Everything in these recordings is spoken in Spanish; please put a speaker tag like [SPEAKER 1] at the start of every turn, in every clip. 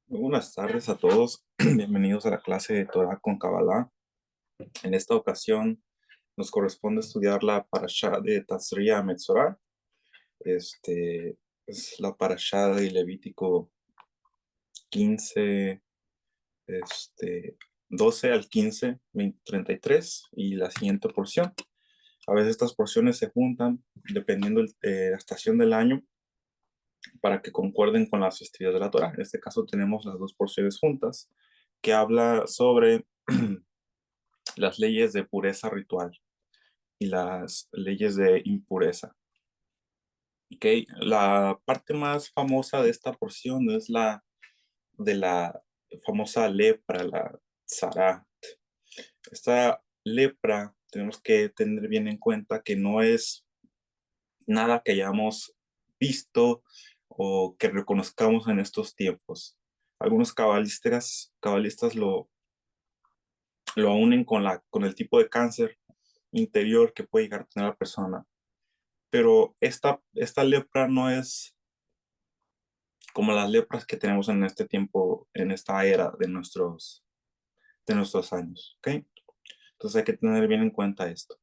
[SPEAKER 1] Muy buenas tardes a todos. Bienvenidos a la clase de Torah con Kabbalah. En esta ocasión nos corresponde estudiar la parashá de Tazria Metzorah. Es la parashá de Levítico 15, este, 12 al 15, 33 y la siguiente porción. A veces estas porciones se juntan dependiendo de la estación del año para que concuerden con las festividades de la Torah. En este caso tenemos las dos porciones juntas que habla sobre las leyes de pureza ritual y las leyes de impureza. Okay. La parte más famosa de esta porción es la de la famosa lepra, la tzara. Esta lepra tenemos que tener bien en cuenta que no es nada que hayamos visto o que reconozcamos en estos tiempos. Algunos cabalistas lo unen con el tipo de cáncer interior que puede llegar a tener la persona. Pero esta lepra no es como las lepras que tenemos en este tiempo, en esta era de nuestros años, ¿ok? Entonces hay que tener bien en cuenta esto.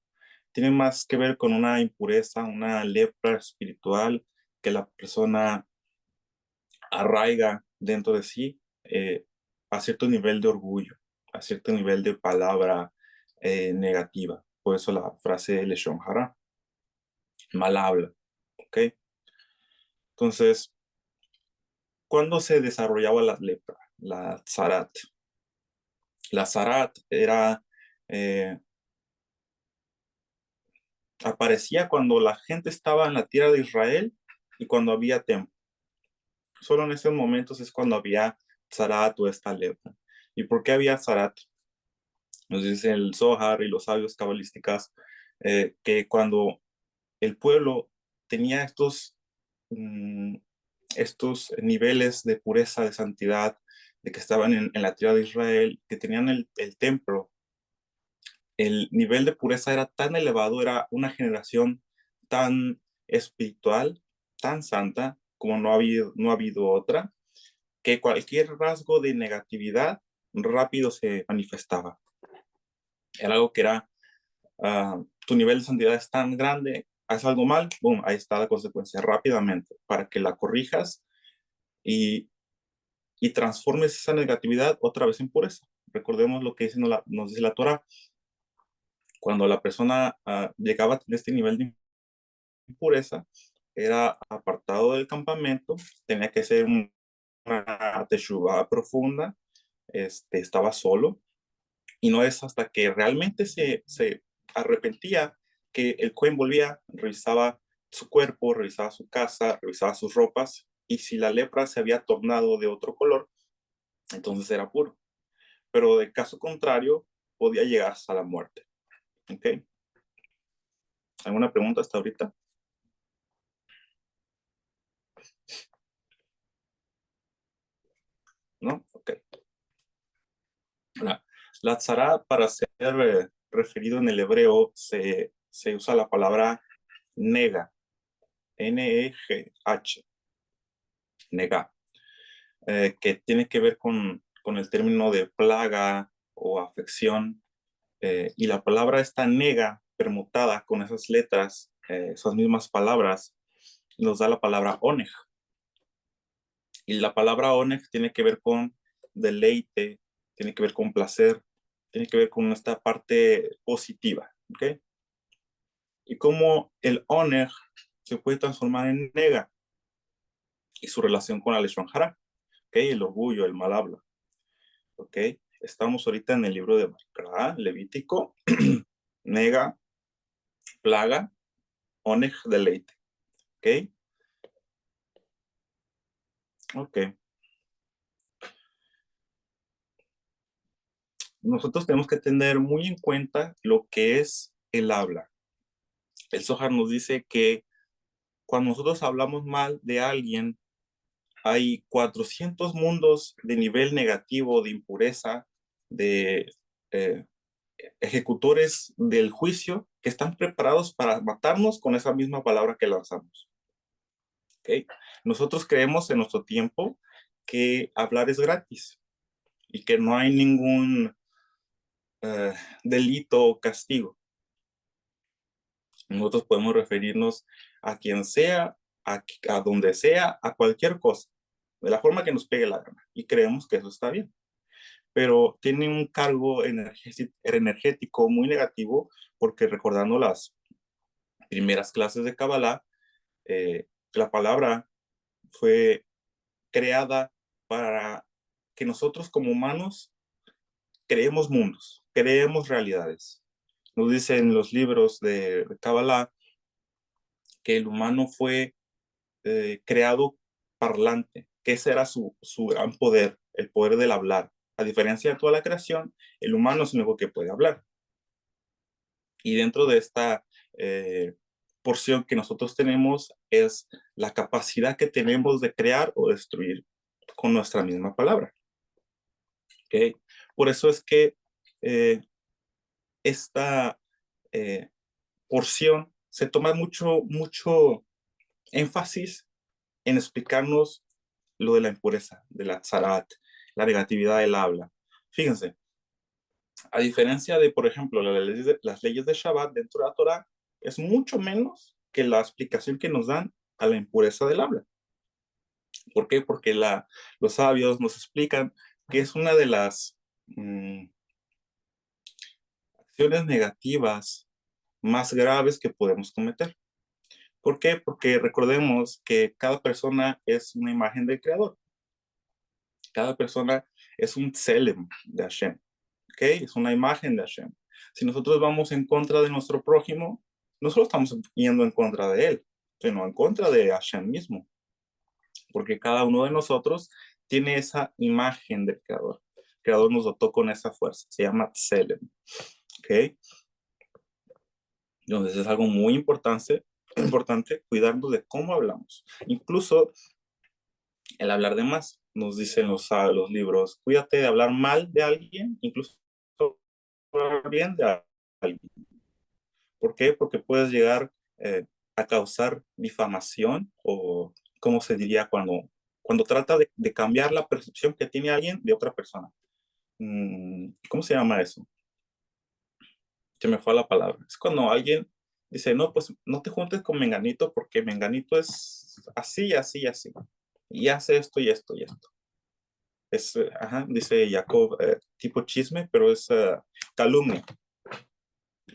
[SPEAKER 1] Tiene más que ver con una impureza, una lepra espiritual que la persona arraiga dentro de sí a cierto nivel de orgullo, a cierto nivel de palabra negativa. Por eso la frase Leshon Hara, mal habla, ¿ok? Entonces, ¿cuándo se desarrollaba la lepra? La zarat. La zarat eh, aparecía cuando la gente estaba en la tierra de Israel y cuando había templo. Solo en esos momentos es cuando había zarat o esta lepra. ¿Y por qué había zarat? Nos dice el Zohar y los sabios cabalísticas que cuando el pueblo tenía mm, estos niveles de pureza, de santidad, de que estaban en la tierra de Israel, que tenían el templo, el nivel de pureza era tan elevado, era una generación tan espiritual, tan santa, como no ha habido otra, que cualquier rasgo de negatividad rápido se manifestaba. Era algo que era, tu nivel de santidad es tan grande, haces algo mal, boom, ahí está la consecuencia rápidamente, para que la corrijas y, y transformes esa negatividad otra vez en pureza. Recordemos lo que dice, nos dice la Torah, cuando la persona llegaba a tener este nivel de impureza, era apartado del campamento, tenía que ser una teshuvah profunda, estaba solo, y no es hasta que realmente se arrepentía que el Cohen volvía, revisaba su cuerpo, revisaba su casa, revisaba sus ropas, y si la lepra se había tornado de otro color, entonces era puro. Pero de caso contrario, podía llegar hasta la muerte. ¿Ok? ¿Alguna pregunta hasta ahorita? ¿No? Ok. La tzara, para ser referido en el hebreo, se usa la palabra nega, N-E-G-H, nega, que tiene que ver con el término de plaga o afección. Y la palabra esta nega, permutada con esas letras, esas mismas palabras, nos da la palabra oneg. Y la palabra oneg tiene que ver con deleite, tiene que ver con placer, tiene que ver con esta parte positiva, ¿ok? Y cómo el oneg se puede transformar en nega y su relación con la leshon hara, ¿ok? El orgullo, el mal habla, ¿ok? Estamos ahorita en el libro de Baikra, Levítico, nega, plaga, oneg, deleite, ¿ok? Ok. Nosotros tenemos que tener muy en cuenta lo que es el habla. El Zohar nos dice que cuando nosotros hablamos mal de alguien, hay 400 mundos de nivel negativo, de impureza, de eh, ejecutores del juicio que están preparados para matarnos con esa misma palabra que lanzamos. ¿Okay? Nosotros creemos en nuestro tiempo que hablar es gratis y que no hay ningún delito o castigo. Nosotros podemos referirnos a quien sea, a donde sea, a cualquier cosa, de la forma que nos pegue la gana. Y creemos que eso está bien. Pero tiene un cargo energético muy negativo porque recordando las primeras clases de Kabbalah, la palabra fue creada para que nosotros como humanos creemos mundos, creemos realidades. Nos dicen los libros de Kabbalah que el humano fue creado parlante, que ese era su gran poder, el poder del hablar. A diferencia de toda la creación, el humano es el único que puede hablar. Y dentro de esta porción que nosotros tenemos es la capacidad que tenemos de crear o destruir con nuestra misma palabra. ¿Okay? Por eso es que esta porción se toma mucho énfasis en explicarnos lo de la impureza, de la tzarat, la negatividad del habla. Fíjense, a diferencia de, por ejemplo, las leyes de Shabbat dentro de la Torah, es mucho menos que la explicación que nos dan a la impureza del habla. ¿Por qué? Porque los sabios nos explican que es una de las acciones negativas más graves que podemos cometer. ¿Por qué? Porque recordemos que cada persona es una imagen del Creador. Cada persona es un tselem de Hashem. ¿Ok? Es una imagen de Hashem. Si nosotros vamos en contra de nuestro prójimo, no solo estamos yendo en contra de él, sino en contra de Hashem mismo. Porque cada uno de nosotros tiene esa imagen del Creador. El Creador nos dotó con esa fuerza. Se llama tselem. ¿Ok? Entonces es algo muy importante cuidarnos de cómo hablamos. Incluso el hablar de más. Nos dicen los libros, cuídate de hablar mal de alguien, incluso hablar bien de alguien. ¿Por qué? Porque puedes llegar a causar difamación o, ¿cómo se diría? Cuando trata de cambiar la percepción que tiene alguien de otra persona. ¿Cómo se llama eso? Se me fue la palabra. Es cuando alguien dice, no, pues no te juntes con Menganito porque Menganito es así, así, así. Y hace esto y esto y esto. Es, ajá, dice Jacob, tipo chisme, pero es calumnia.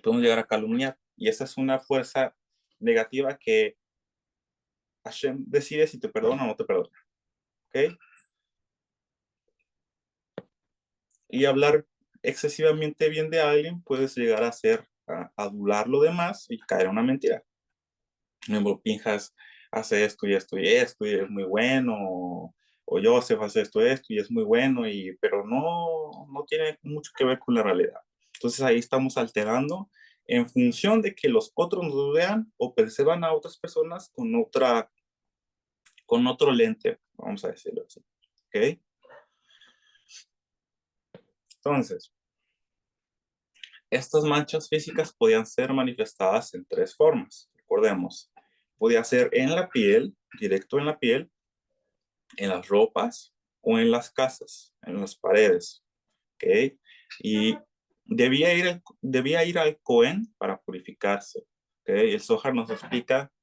[SPEAKER 1] Podemos llegar a calumniar. Y esa es una fuerza negativa que Hashem decide si te perdona o no te perdona. ¿Ok? Y hablar excesivamente bien de alguien puedes llegar a ser, a adular lo demás y caer en una mentira. Por ejemplo, Pinjas hace esto y esto y esto y es muy bueno, o Joseph hace esto y es muy bueno, pero no tiene mucho que ver con la realidad. Entonces ahí estamos alterando en función de que los otros nos vean o perciban a otras personas con otro lente, vamos a decirlo así. ¿Ok? Entonces, estas manchas físicas podían ser manifestadas en tres formas. Recordemos, podía ser en la piel, directo en la piel, en las ropas o en las casas, en las paredes. ¿Ok? Y debía ir al Cohen para purificarse. ¿Ok? El Zohar nos explica,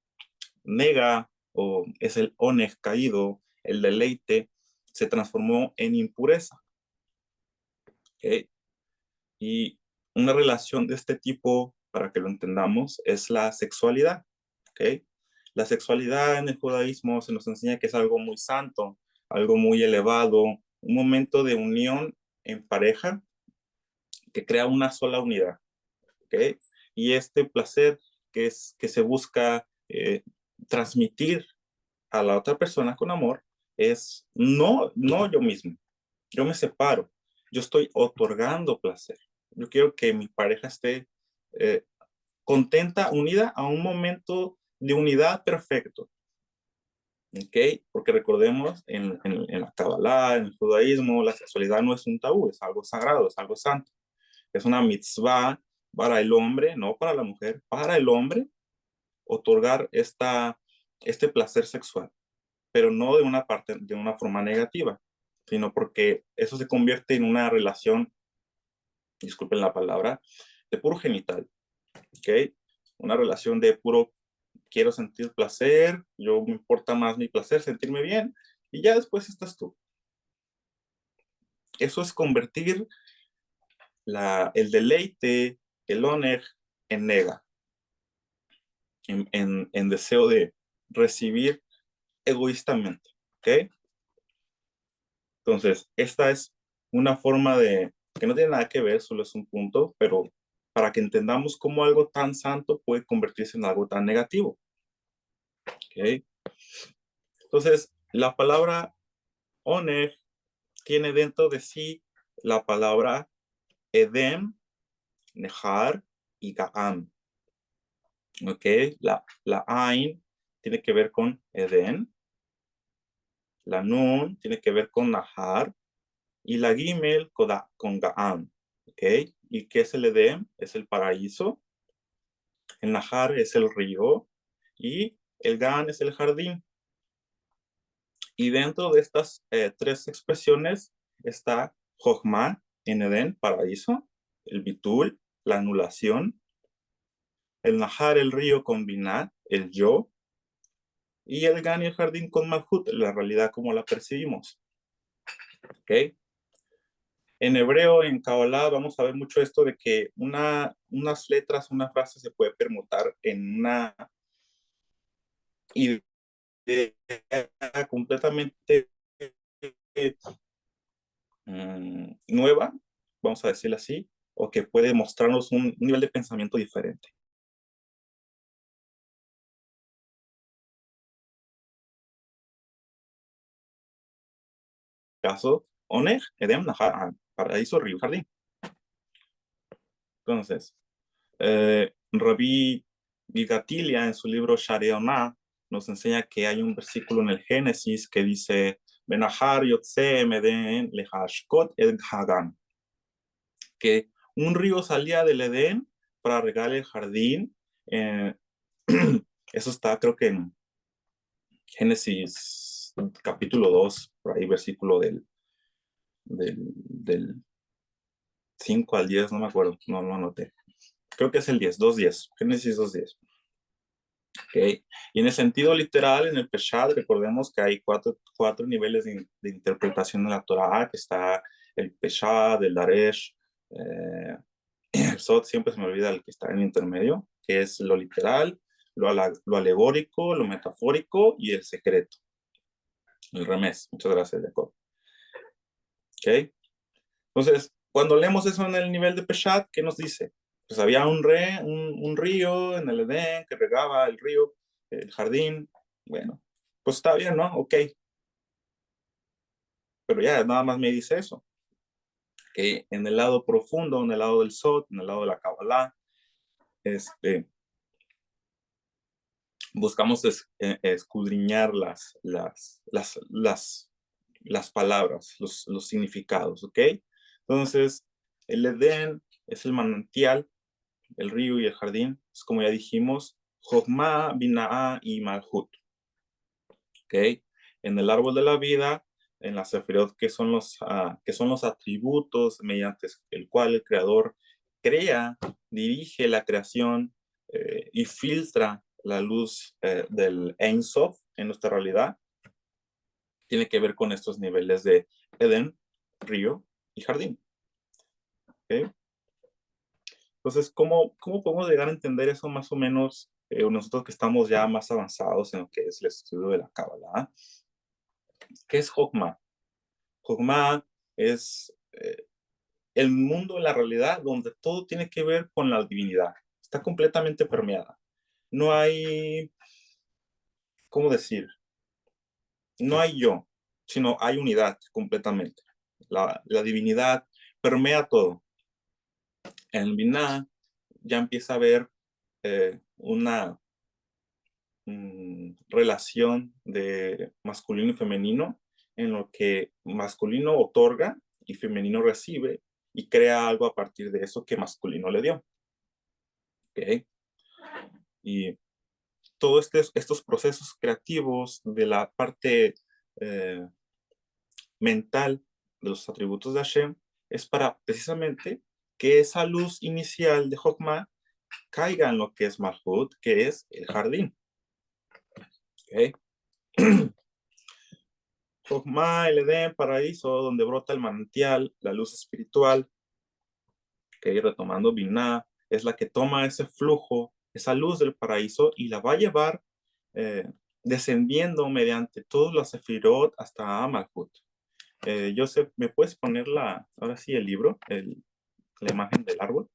[SPEAKER 1] nega o es el onej caído, el deleite, se transformó en impureza. ¿Ok? Y una relación de este tipo, para que lo entendamos, es la sexualidad. ¿Ok? La sexualidad en el judaísmo se nos enseña que es algo muy santo, algo muy elevado, un momento de unión en pareja que crea una sola unidad. ¿Ok? Y este placer que se busca transmitir a la otra persona con amor es no yo mismo. Yo me separo. Yo estoy otorgando placer. Yo quiero que mi pareja esté eh, contenta, unida a un momento de unidad perfecto. ¿Ok? Porque recordemos, en la Kabbalah, en el judaísmo, la sexualidad no es un tabú, es algo sagrado, es algo santo. Es una mitzvah para el hombre, no para la mujer, para el hombre, otorgar este placer sexual, pero no de una forma negativa. sino porque eso se convierte en una relación, disculpen la palabra, de puro genital, ¿ok? Una relación de puro quiero sentir placer, yo me importa más mi placer, sentirme bien, y ya después estás tú. Eso es convertir el deleite, el oner, en nega, en deseo de recibir egoístamente, ¿ok? Entonces, esta es una forma de, que no tiene nada que ver, solo es un punto, pero para que entendamos cómo algo tan santo puede convertirse en algo tan negativo, ¿ok? Entonces, la palabra oner tiene dentro de sí la palabra Edem, Nehar y Ga'am. ¿Ok? La Ain tiene que ver con Eden, la Nun tiene que ver con Nahar y la Gimel con Ga'am. ¿Ok? ¿Y qué es el Edem? Es el paraíso, el Nahar es el río y el Ga'am es el jardín. Y dentro de estas tres expresiones está Jochma en Edén, paraíso, el Bitul, la anulación, el Nahar, el río con Binah, el yo, y el Gan y el jardín con Malhut, la realidad como la percibimos. ¿Ok? En hebreo, en Kabbalah, vamos a ver mucho esto de que unas letras, una frase se puede permutar en una idea completamente nueva, vamos a decirlo así, o que puede mostrarnos un nivel de pensamiento diferente. Caso, Onej, Edem, Nahar, paraíso, río, jardín. Entonces, Rabí Gigatilia en su libro Shareoná nos enseña que hay un versículo en el Génesis que dice Benahar yotze meden lehashkot el hagan, que un río salía del Edén para regar el jardín. Eh, eso está creo que en Génesis capítulo 2 por ahí versículo del 5 al 10, no me acuerdo, no lo anoté. Creo que es el 10, 2:10, Génesis 2:10. ¿Okay? Y en el sentido literal, en el Peshat, recordemos que hay cuatro niveles de interpretación de la Torah, que está el Peshat, el Daresh, el Sot, siempre se me olvida el que está en el intermedio, que es lo literal, lo alegórico, lo metafórico y el secreto, el remés. Muchas gracias, Jacob. ¿Okay? Entonces, cuando leemos eso en el nivel de Peshat, ¿qué nos dice? Pues había un río en el Edén que regaba el río, el jardín. Bueno, pues está bien, ¿no? Ok, pero ya nada más me dice eso. Que en el lado profundo, en el lado del Sot, en el lado de la Kabbalah, este, buscamos escudriñar las palabras, los significados, ¿ok? Entonces, el Edén es el manantial, el río y el jardín, es como ya dijimos, Jochma, Binah y Malhut. ¿Ok? En el árbol de la vida, en la Sefirot, que son los atributos mediante el cual el creador crea, dirige la creación y filtra la luz del Ein Sof en nuestra realidad, tiene que ver con estos niveles de Edén, río y jardín. ¿Ok? Entonces, ¿cómo podemos llegar a entender eso más o menos nosotros que estamos ya más avanzados en lo que es el estudio de la Kabbalah? ¿Qué es Hokmah? Hokmah es el mundo, la realidad, donde todo tiene que ver con la divinidad. Está completamente permeada. No hay, ¿cómo decir? No hay yo, sino hay unidad completamente. La divinidad permea todo. En Binah ya empieza a haber una relación de masculino y femenino en lo que masculino otorga y femenino recibe y crea algo a partir de eso que masculino le dio. ¿Okay? Y todos estos procesos creativos de la parte mental de los atributos de Hashem es para precisamente que esa luz inicial de Jokma caiga en lo que es Malhut, que es el jardín. ¿Okay? Jokma, el Edén, paraíso, donde brota el manantial, la luz espiritual, que retomando Binah, es la que toma ese flujo, esa luz del paraíso y la va a llevar descendiendo mediante todos los sefirot hasta Malhut. Joseph, ¿me puedes poner ahora sí el libro, la imagen del árbol?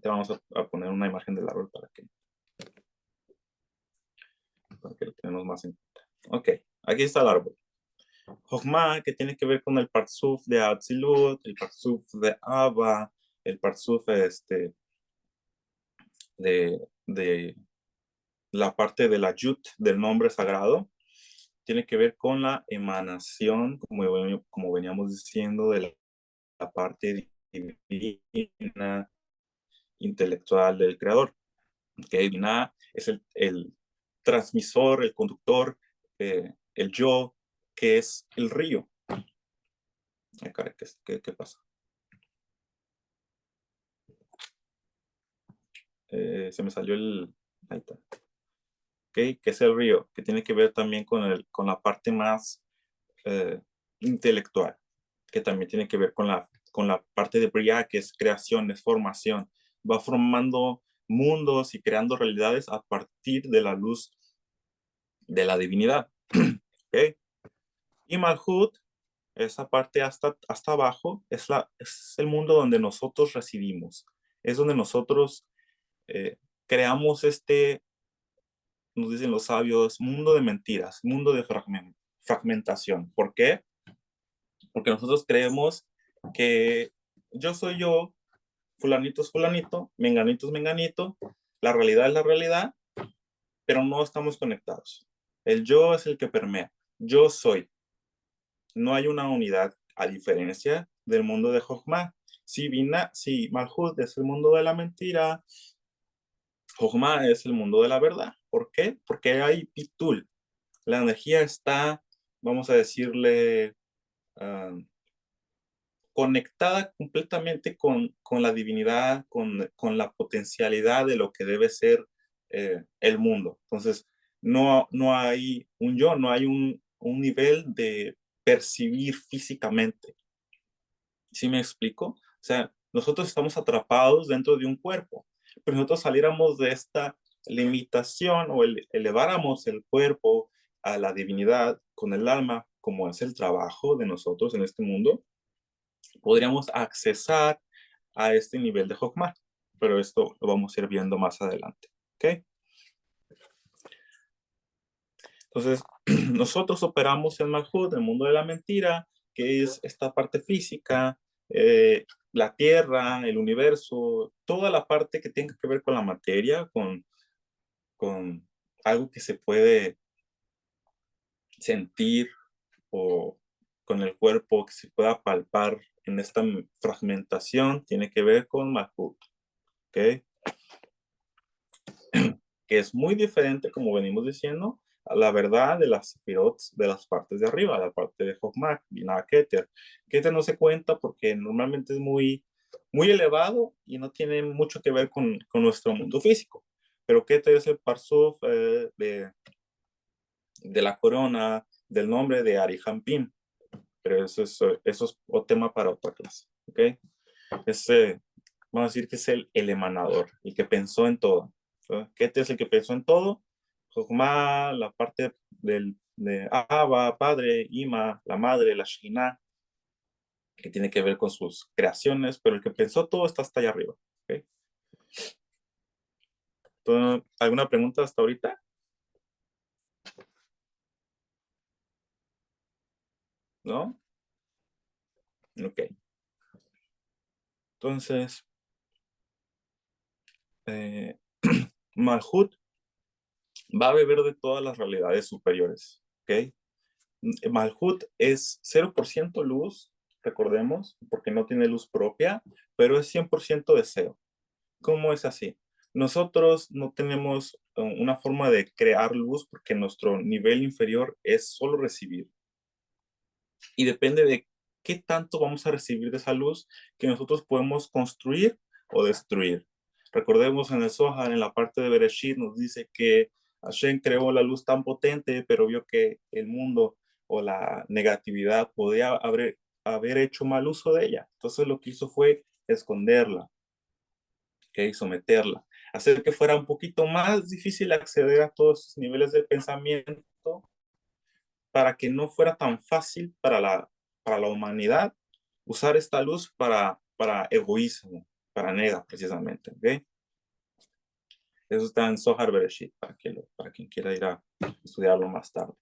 [SPEAKER 1] Te vamos a poner una imagen del árbol para que lo tenemos más en cuenta. Ok, aquí está el árbol. Jochma, que tiene que ver con el Parsuf de Atzilut, el Parsuf de Abba, el Parsuf de la parte de la Yut del nombre sagrado, tiene que ver con la emanación, como veníamos diciendo, de la parte divina, intelectual del creador. Que Binah es el transmisor, el conductor, el yo, que es el río. Ay, caray, ¿qué pasa? Se me salió ahí está. Okay, que es el río, que tiene que ver también con la parte más intelectual, que también tiene que ver con la parte de Briah, que es creación, es formación. Va formando mundos y creando realidades a partir de la luz de la divinidad. ¿Okay? Y Malhut, esa parte hasta abajo, es el mundo donde nosotros residimos. Es donde nosotros creamos nos dicen los sabios, mundo de mentiras, mundo de fragmentación. ¿Por qué? Porque nosotros creemos que yo soy yo, fulanito es fulanito, menganito es menganito, la realidad es la realidad, pero no estamos conectados. El yo es el que permea. Yo soy. No hay una unidad, a diferencia del mundo de Jochma. Si Malhut es el mundo de la mentira, Jochma es el mundo de la verdad. ¿Por qué? Porque hay pitul. La energía está, vamos a decirle, uh, conectada completamente con la divinidad, con la potencialidad de lo que debe ser el mundo. Entonces, no hay un yo, no hay un nivel de percibir físicamente. ¿Sí me explico? O sea, nosotros estamos atrapados dentro de un cuerpo, pero nosotros saliéramos de esta limitación o eleváramos el cuerpo a la divinidad con el alma, como es el trabajo de nosotros en este mundo, podríamos accesar a este nivel de Jokma, pero esto lo vamos a ir viendo más adelante. ¿Ok? Entonces, nosotros operamos en Malhut, el mundo de la mentira, que es esta parte física, la Tierra, el universo, toda la parte que tenga que ver con la materia, con algo que se puede sentir o con el cuerpo que se pueda palpar en esta fragmentación, tiene que ver con Malhut. ¿Ok? Que es muy diferente, como venimos diciendo, a la verdad de las sefirot de las partes de arriba, la parte de Jochma, Binah, Keter. Keter no se cuenta porque normalmente es muy elevado y no tiene mucho que ver con nuestro mundo físico. Pero Keter es el parsuf de la corona, del nombre de Arihampim. Pero eso es otro tema para otra clase. ¿Okay? Vamos a decir que es el emanador, el que pensó en todo. Keter es el que pensó en todo. Jochma, la parte de Abba, padre, Ima, la madre, la Shekhinah, que tiene que ver con sus creaciones, pero el que pensó todo está hasta allá arriba. ¿Okay? Entonces, ¿alguna pregunta hasta ahorita? ¿No? Ok. Entonces, eh, Malhut va a beber de todas las realidades superiores. ¿Ok? Malhut es 0% luz, recordemos, porque no tiene luz propia, pero es 100% deseo. ¿Cómo es así? Nosotros no tenemos una forma de crear luz porque nuestro nivel inferior es solo recibir. Y depende de qué tanto vamos a recibir de esa luz que nosotros podemos construir o destruir. Recordemos en el Zohar, en la parte de Bereshit, nos dice que Hashem creó la luz tan potente, pero vio que el mundo o la negatividad podía haber hecho mal uso de ella. Entonces lo que hizo fue esconderla, ¿okay? Someterla, hacer que fuera un poquito más difícil acceder a todos esos niveles de pensamiento para que no fuera tan fácil para la humanidad usar esta luz para egoísmo, para nega precisamente. ¿Okay? Eso está en Zohar Bereshit, para quien quiera ir a estudiarlo más tarde.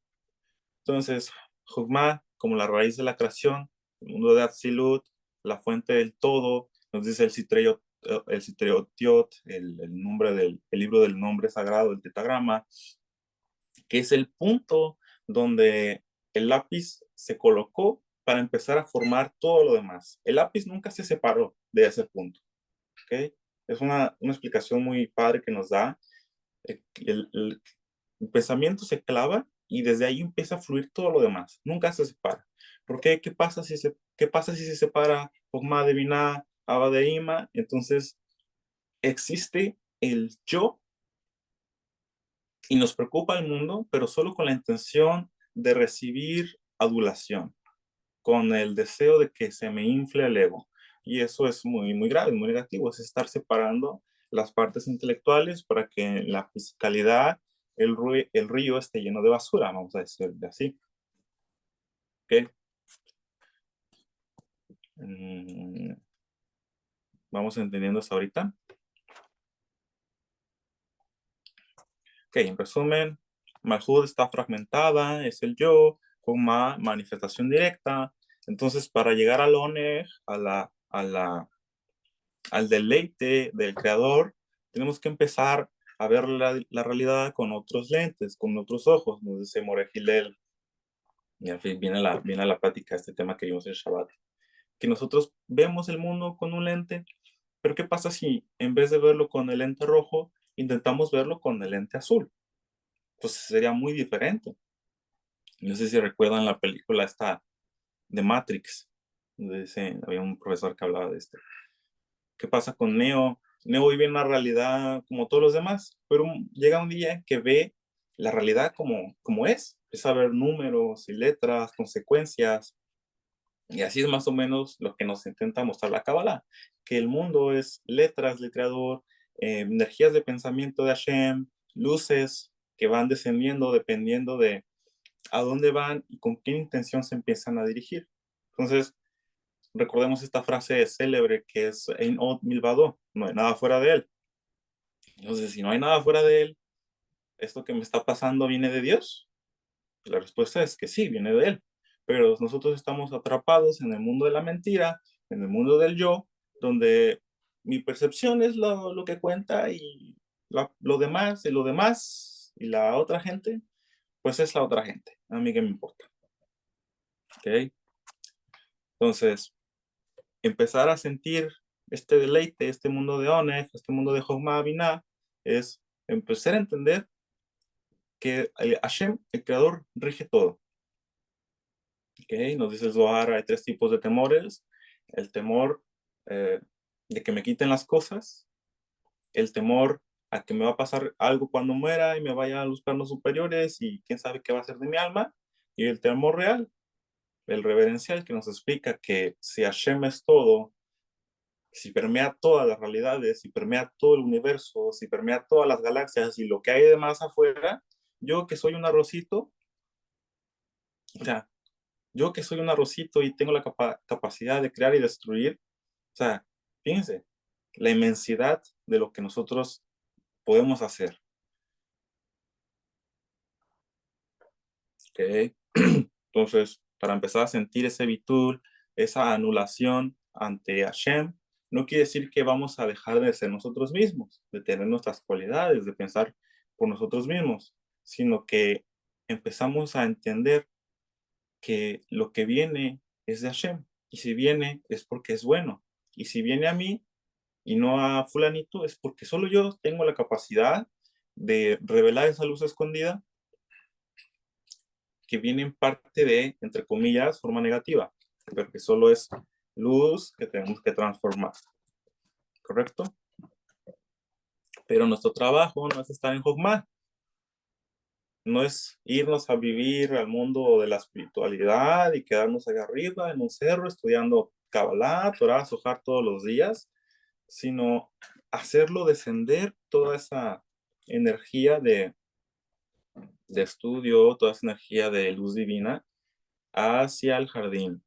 [SPEAKER 1] Entonces, Jugma, como la raíz de la creación, el mundo de Atzilut, la fuente del todo, nos dice el Citreotiot, el nombre el libro del nombre sagrado, el tetagrama, que es el punto donde el lápiz se colocó para empezar a formar todo lo demás. El lápiz nunca se separó de ese punto. ¿Okay? Es una explicación muy padre que nos da. El pensamiento se clava y desde ahí empieza a fluir todo lo demás. Nunca se separa. ¿Por qué? ¿Qué pasa si se separa Ogma de Binah, Abba de Ima? Entonces existe el yo y nos preocupa el mundo, pero solo con la intención de recibir adulación, con el deseo de que se me infle el ego. Y eso es muy, muy grave, muy negativo, es estar separando las partes intelectuales para que en la fisicalidad el río esté lleno de basura, vamos a decirlo así. ¿Okay? Mm, vamos entendiendo eso ahorita. Ok, en resumen, Malhud está fragmentada, es el yo, con una manifestación directa. Entonces, para llegar al Oneg, al deleite del creador, tenemos que empezar a ver la realidad con otros lentes, con otros ojos, nos dice Moreh Hillel. Y al fin viene la plática, este tema que vimos en Shabbat. Que nosotros vemos el mundo con un lente, pero ¿qué pasa si en vez de verlo con el lente rojo, intentamos verlo con el lente azul? Pues sería muy diferente. No sé si recuerdan la película esta de Matrix, donde había un profesor que hablaba de esto. ¿Qué pasa con Neo? Neo vive en una realidad como todos los demás, pero llega un día que ve la realidad como es. Empieza a ver números y letras, consecuencias, y así es más o menos lo que nos intenta mostrar la Kabbalah, que el mundo es letras del Creador, energías de pensamiento de Hashem, luces que van descendiendo dependiendo de a dónde van y con qué intención se empiezan a dirigir. Entonces, recordemos esta frase célebre que es Ein od milvado, no hay nada fuera de él. Entonces, si no hay nada fuera de él, ¿esto que me está pasando viene de Dios? La respuesta es que sí, viene de él. Pero nosotros estamos atrapados en el mundo de la mentira, en el mundo del yo, donde mi percepción es lo que cuenta y lo demás y la otra gente, pues es la otra gente. A mí qué me importa. ¿Ok? Entonces, empezar a sentir este deleite, este mundo de Oneg, este mundo de Jochma Binah, es empezar a entender que Hashem, el creador, rige todo. ¿Okay? Nos dice el Zohar, hay tres tipos de temores. El temor de que me quiten las cosas, el temor a que me va a pasar algo cuando muera y me vaya a los planos superiores y quién sabe qué va a ser de mi alma, y el temor real, el reverencial, que nos explica que si Hashem es todo, si permea todas las realidades, si permea todo el universo, si permea todas las galaxias y lo que hay de más afuera, yo que soy un arrocito, o sea, yo que soy un arrocito y tengo la capacidad de crear y destruir, o sea, fíjense, la inmensidad de lo que nosotros podemos hacer. ¿Okay? Entonces, para empezar a sentir ese bitul, esa anulación ante Hashem, no quiere decir que vamos a dejar de ser nosotros mismos, de tener nuestras cualidades, de pensar por nosotros mismos, sino que empezamos a entender que lo que viene es de Hashem. Y si viene es porque es bueno. Y si viene a mí y no a fulanito es porque solo yo tengo la capacidad de revelar esa luz escondida que viene en parte de, entre comillas, forma negativa, pero que solo es luz que tenemos que transformar, ¿correcto? Pero nuestro trabajo no es estar en Jogma, no es irnos a vivir al mundo de la espiritualidad y quedarnos allá arriba en un cerro estudiando Kabbalah, Torah, Zohar todos los días, sino hacerlo descender toda esa energía de estudio, toda esa energía de luz divina hacia el jardín,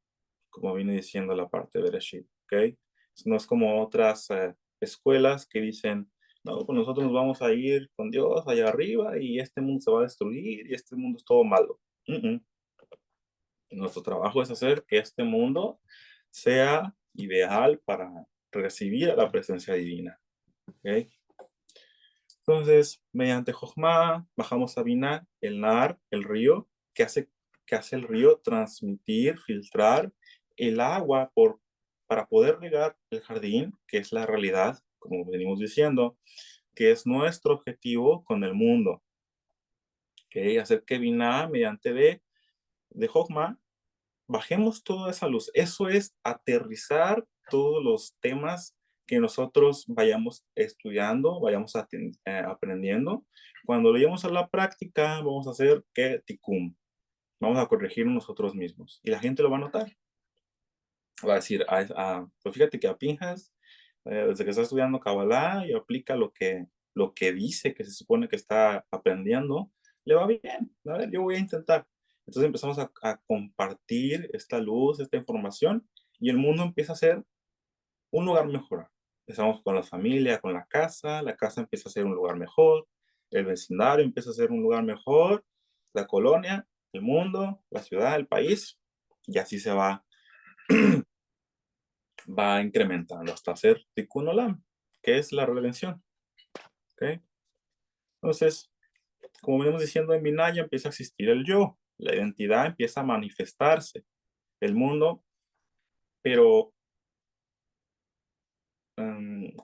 [SPEAKER 1] como viene diciendo la parte de Bereshit, ¿ok? No es como otras escuelas que dicen, no, pues nosotros nos vamos a ir con Dios allá arriba y este mundo se va a destruir y este mundo es todo malo. Nuestro trabajo es hacer que este mundo sea ideal para recibir a la presencia divina, ¿ok? Entonces, mediante Jochma, bajamos a Binah, el Nar, el río, que hace el río transmitir, filtrar el agua para poder regar el jardín, que es la realidad, como venimos diciendo, que es nuestro objetivo con el mundo. ¿Okay? Hacer que Binah, mediante de Jochma, bajemos toda esa luz. Eso es aterrizar todos los temas que nosotros vayamos estudiando, vayamos aprendiendo. Cuando lo llevemos a la práctica, vamos a hacer que tikkun. Vamos a corregir nosotros mismos. Y la gente lo va a notar. Va a decir, pues fíjate que a Pinjas, desde que está estudiando Kabbalah y aplica lo que dice que se supone que está aprendiendo, le va bien. A ver, yo voy a intentar. Entonces empezamos a compartir esta luz, esta información, y el mundo empieza a ser un lugar mejor. Empezamos con la familia, con la casa empieza a ser un lugar mejor, el vecindario empieza a ser un lugar mejor, la colonia, el mundo, la ciudad, el país, y así se va incrementando hasta hacer Tikkun Olam, que es la redención. ¿Okay? Entonces, como venimos diciendo en Vinaya, empieza a existir el yo, la identidad empieza a manifestarse, el mundo, pero,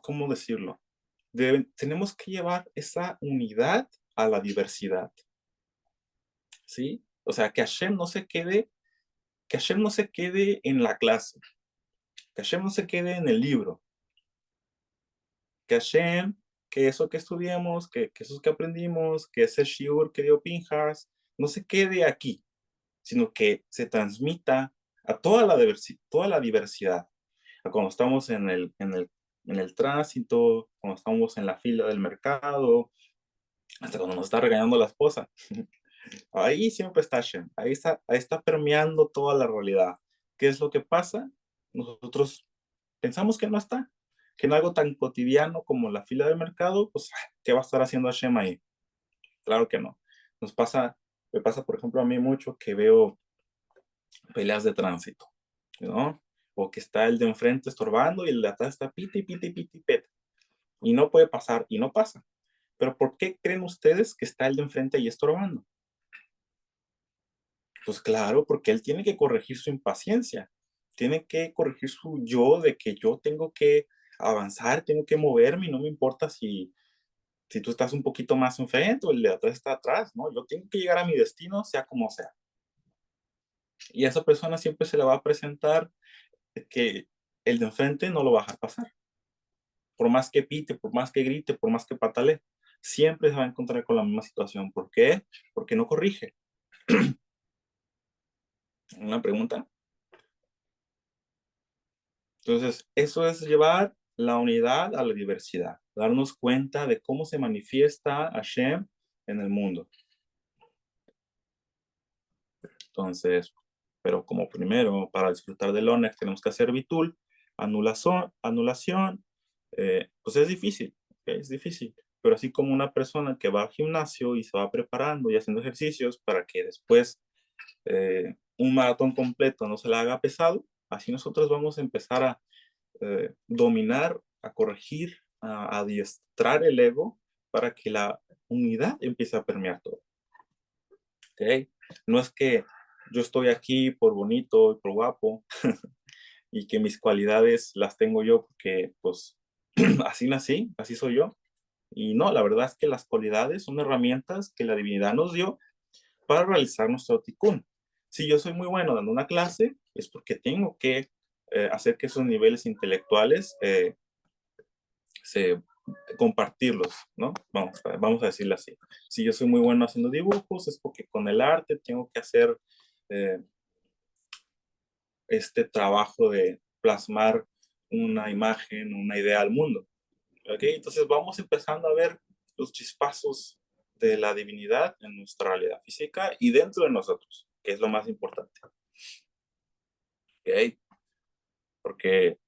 [SPEAKER 1] ¿cómo decirlo? Tenemos que llevar esa unidad a la diversidad, ¿sí? O sea, que Hashem no se quede en la clase, que Hashem no se quede en el libro, que Hashem, que eso que estudiamos, que eso que aprendimos, que ese shiur que dio Pinjas, no se quede aquí, sino que se transmita a toda la diversidad. A cuando estamos en el tránsito, cuando estamos en la fila del mercado, hasta cuando nos está regañando la esposa. Ahí siempre está Hashem, ahí está permeando toda la realidad. ¿Qué es lo que pasa? Nosotros pensamos que no está, que en algo tan cotidiano como la fila de mercado, pues, ¿qué va a estar haciendo Hashem ahí? Claro que no. Me pasa, por ejemplo, a mí mucho que veo peleas de tránsito, ¿no? O que está el de enfrente estorbando y el de atrás está piti, piti, piti, pet. Y no puede pasar y no pasa. Pero ¿por qué creen ustedes que está el de enfrente ahí estorbando? Pues claro, porque él tiene que corregir su impaciencia, tiene que corregir su yo de que yo tengo que avanzar, tengo que moverme y no me importa si tú estás un poquito más enfrente o el de atrás está atrás, ¿no? Yo tengo que llegar a mi destino, sea como sea. Y a esa persona siempre se le va a presentar que el de enfrente no lo va a dejar pasar. Por más que pite, por más que grite, por más que patale, siempre se va a encontrar con la misma situación. ¿Por qué? Porque no corrige. Una pregunta. Entonces, eso es llevar la unidad a la diversidad, darnos cuenta de cómo se manifiesta Hashem en el mundo. Entonces, pero como primero, para disfrutar del Onex tenemos que hacer bitul, anulación, pues es difícil, ¿okay? Es difícil. Pero así como una persona que va al gimnasio y se va preparando y haciendo ejercicios para que después un maratón completo no se le haga pesado, así nosotros vamos a empezar a dominar, a corregir, a adiestrar el ego para que la unidad empiece a permear todo. ¿Okay? No es que yo estoy aquí por bonito y por guapo y que mis cualidades las tengo yo porque pues así nací, así soy yo. Y no, la verdad es que las cualidades son herramientas que la divinidad nos dio para realizar nuestro tikkun. Si yo soy muy bueno dando una clase, es porque tengo que hacer que esos niveles intelectuales se compartirlos, ¿no? Vamos a decirlo así. Si yo soy muy bueno haciendo dibujos, es porque con el arte tengo que hacer eh, este trabajo de plasmar una imagen, una idea al mundo. ¿Ok? Entonces vamos empezando a ver los chispazos de la divinidad en nuestra realidad física y dentro de nosotros, que es lo más importante. ¿Ok? Porque,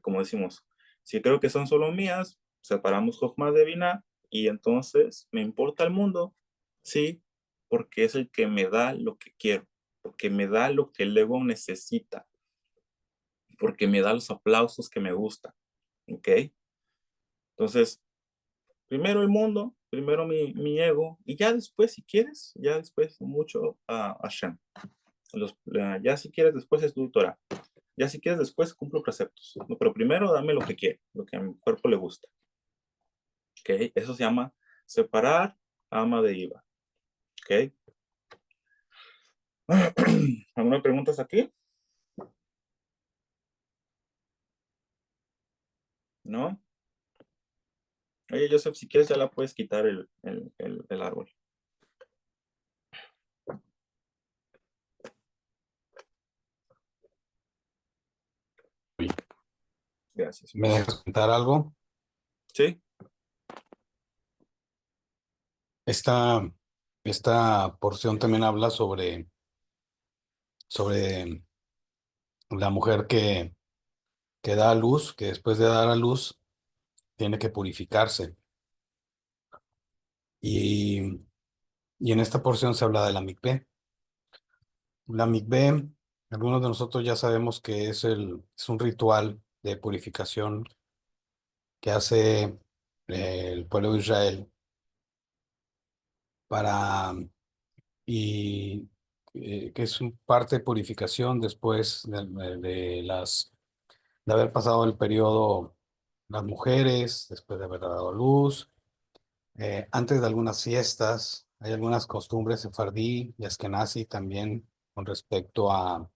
[SPEAKER 1] como decimos, si creo que son solo mías, separamos Jochma de Binah y entonces me importa el mundo, sí, porque es el que me da lo que quiero, porque me da lo que el ego necesita, porque me da los aplausos que me gustan. ¿Ok? Entonces, primero el mundo, primero mi ego, y ya después, si quieres, ya después mucho a Hashem. Ya si quieres, después es tu Torah. Ya si quieres, después cumplo preceptos. No, pero primero dame lo que quiero, lo que a mi cuerpo le gusta. ¿Ok? Eso se llama separar ama de Iva. ¿Ok? ¿Alguna preguntas aquí? ¿No? Oye, Joseph, si quieres ya la puedes quitar el árbol. Gracias.
[SPEAKER 2] ¿Me dejas contar algo?
[SPEAKER 1] ¿Sí?
[SPEAKER 2] Esta, esta porción también habla sobre la mujer que da a luz, que después de dar a luz tiene que purificarse. Y, y en esta porción se habla de la mikvé. La mikvé, algunos de nosotros ya sabemos que es un ritual de purificación que hace el pueblo de Israel para, y que es un parte de purificación después de haber pasado el periodo las mujeres, después de haber dado a luz, antes de algunas fiestas. Hay algunas costumbres sefardí y askenazí también con respecto a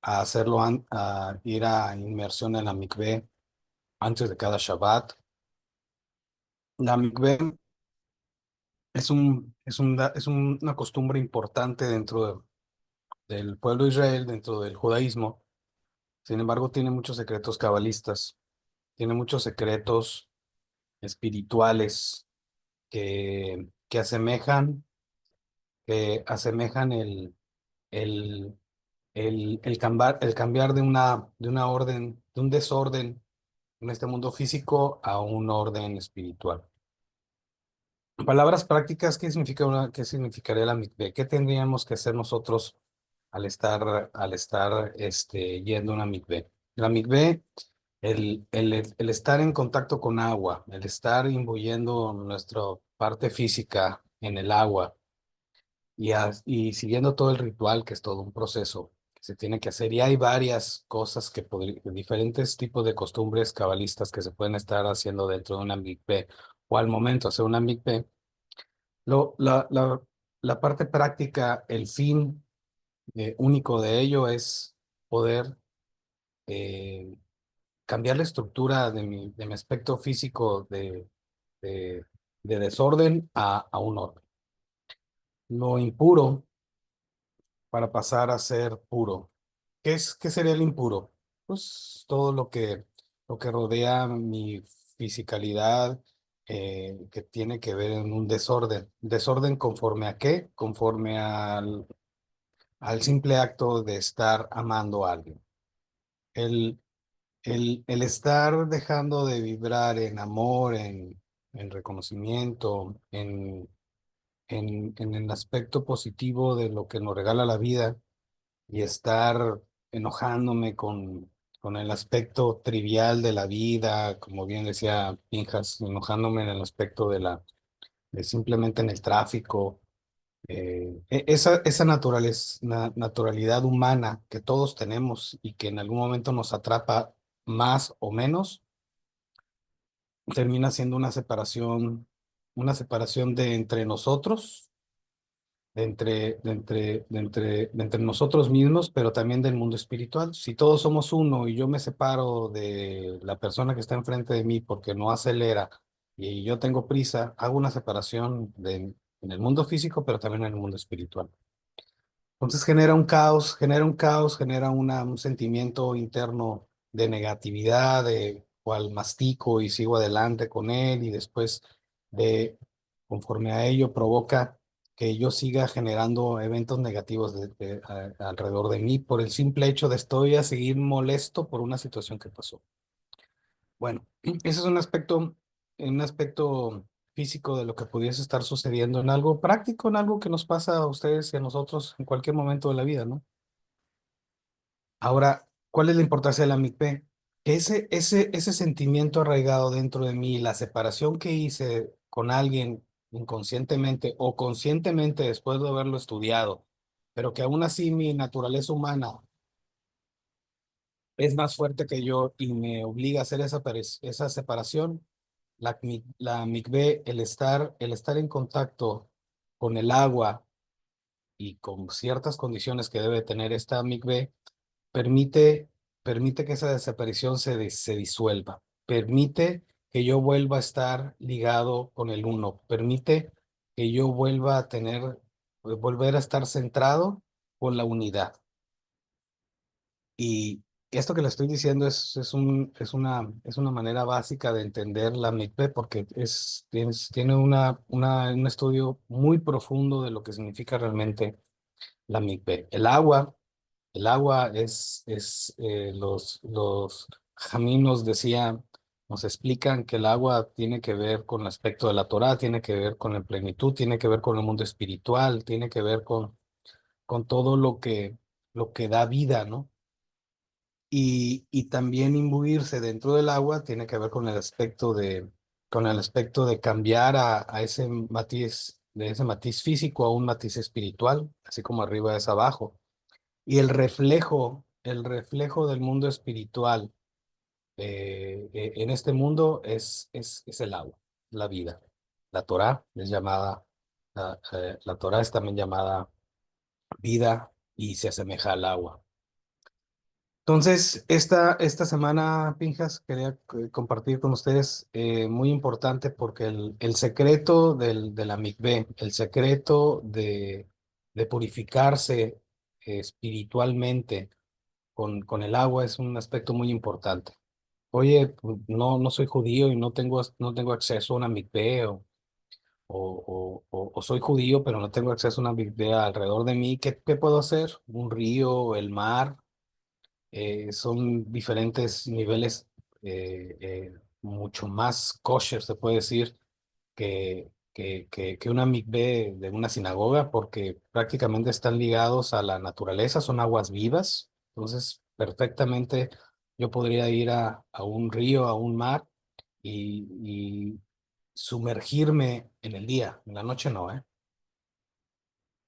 [SPEAKER 2] hacerlo, a ir a inmersión en la mikvé antes de cada Shabbat. La mikvé una costumbre importante dentro del pueblo de Israel, dentro del judaísmo. Sin embargo, tiene muchos secretos cabalistas, tiene muchos secretos espirituales que asemejan el, el cambiar de una orden, de un desorden en este mundo físico a un orden espiritual. Palabras prácticas, qué significaría la mikvé? ¿Qué tendríamos que hacer nosotros al estar yendo a una mikvé? La mikvé, el estar en contacto con agua, el estar imbuyendo nuestra parte física en el agua y siguiendo todo el ritual, que es todo un proceso que se tiene que hacer. Y hay varias cosas diferentes tipos de costumbres cabalistas que se pueden estar haciendo dentro de una mikvé o al momento de hacer una mikvé. Lo, la parte práctica, el fin único de ello es poder eh, cambiar la estructura de mi aspecto físico de, de desorden a un orden. Lo impuro para pasar a ser puro. Qué sería el impuro? Pues todo lo que rodea mi fisicalidad, que tiene que ver en un desorden. ¿Desorden conforme a qué? Conforme al simple acto de estar amando a alguien. El, el estar dejando de vibrar en amor, en reconocimiento, en el aspecto positivo de lo que nos regala la vida y estar enojándome con el aspecto trivial de la vida, como bien decía Pinjas, enojándome en el aspecto de simplemente en el tráfico. Esa naturalidad humana que todos tenemos y que en algún momento nos atrapa más o menos, termina siendo una separación de entre nosotros, de entre nosotros mismos, pero también del mundo espiritual. Si todos somos uno y yo me separo de la persona que está enfrente de mí porque no acelera y yo tengo prisa, hago una separación en el mundo físico, pero también en el mundo espiritual. Entonces genera un caos, genera un sentimiento interno de negatividad, de cual mastico y sigo adelante con él y después de, conforme a ello, provoca que yo siga generando eventos negativos alrededor de mí por el simple hecho de estoy a seguir molesto por una situación que pasó. Bueno, ese es un aspecto físico de lo que pudiese estar sucediendo en algo práctico, en algo que nos pasa a ustedes y a nosotros en cualquier momento de la vida, ¿no? Ahora, ¿cuál es la importancia de la MICP? Que ese sentimiento arraigado dentro de mí, la separación que hice con alguien inconscientemente o conscientemente después de haberlo estudiado, pero que aún así mi naturaleza humana es más fuerte que yo y me obliga a hacer esa separación. La MICB, el estar en contacto con el agua y con ciertas condiciones que debe tener esta MICB, permite, permite que esa desaparición se disuelva, permite que yo vuelva a estar ligado con el uno, permite que yo vuelva a volver a estar centrado con la unidad. Y esto que le estoy diciendo es una manera básica de entender la MICP porque tiene un estudio muy profundo de lo que significa realmente la MICP. El agua los Jamín nos decía, nos explican que el agua tiene que ver con el aspecto de la Torá, tiene que ver con la plenitud, tiene que ver con el mundo espiritual, tiene que ver con todo lo que da vida, ¿no? Y también imbuirse dentro del agua tiene que ver con el aspecto de cambiar a ese matiz, de ese matiz físico a un matiz espiritual, así como arriba es abajo. Y el reflejo del mundo espiritual en este mundo es el agua, la vida. La Torá es llamada, la Torá es también llamada vida y se asemeja al agua. Entonces, esta semana, Pinjas, quería compartir con ustedes muy importante porque el secreto de la mikvé, el secreto de purificarse espiritualmente con el agua es un aspecto muy importante. Oye, pues, no soy judío y no tengo acceso a una mikvé o soy judío, pero no tengo acceso a una mikvé alrededor de mí. ¿Qué puedo hacer? ¿Un río, el mar? Son diferentes niveles mucho más kosher, se puede decir, que una mikvé de una sinagoga, porque prácticamente están ligados a la naturaleza, son aguas vivas. Entonces, perfectamente yo podría ir a un río, a un mar y sumergirme en el día. En la noche no, ¿eh?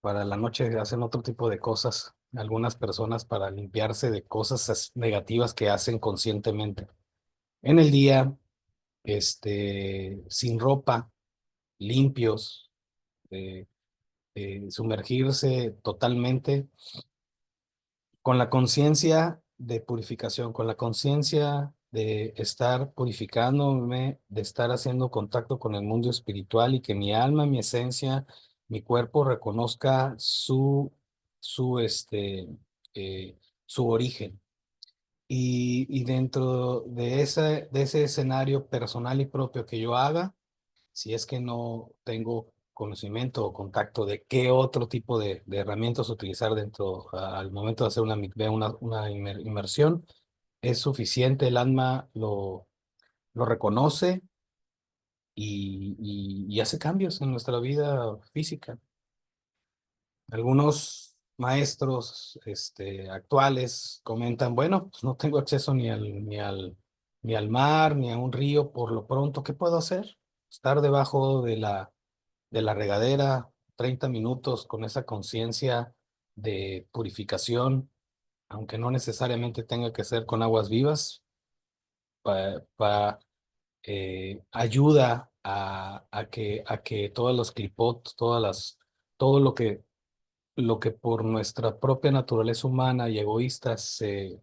[SPEAKER 2] Para la noche hacen otro tipo de cosas, algunas personas para limpiarse de cosas negativas que hacen conscientemente. En el día, sin ropa, limpios, eh, sumergirse totalmente con la conciencia de purificación, con la conciencia de estar purificándome, de estar haciendo contacto con el mundo espiritual y que mi alma, mi esencia, mi cuerpo reconozca su, este, su origen. Y dentro de ese escenario personal y propio que yo haga, si es que no tengo conocimiento o contacto de qué otro tipo de herramientas utilizar al momento de hacer una mikveh, una inmersión, es suficiente, el alma lo reconoce y hace cambios en nuestra vida física. Algunos maestros actuales comentan, bueno, pues no tengo acceso ni al mar, ni a un río, por lo pronto, ¿qué puedo hacer? Estar debajo de la regadera 30 minutos con esa conciencia de purificación, aunque no necesariamente tenga que ser con aguas vivas, ayuda a que todos los clipots, todo lo que por nuestra propia naturaleza humana y egoísta se,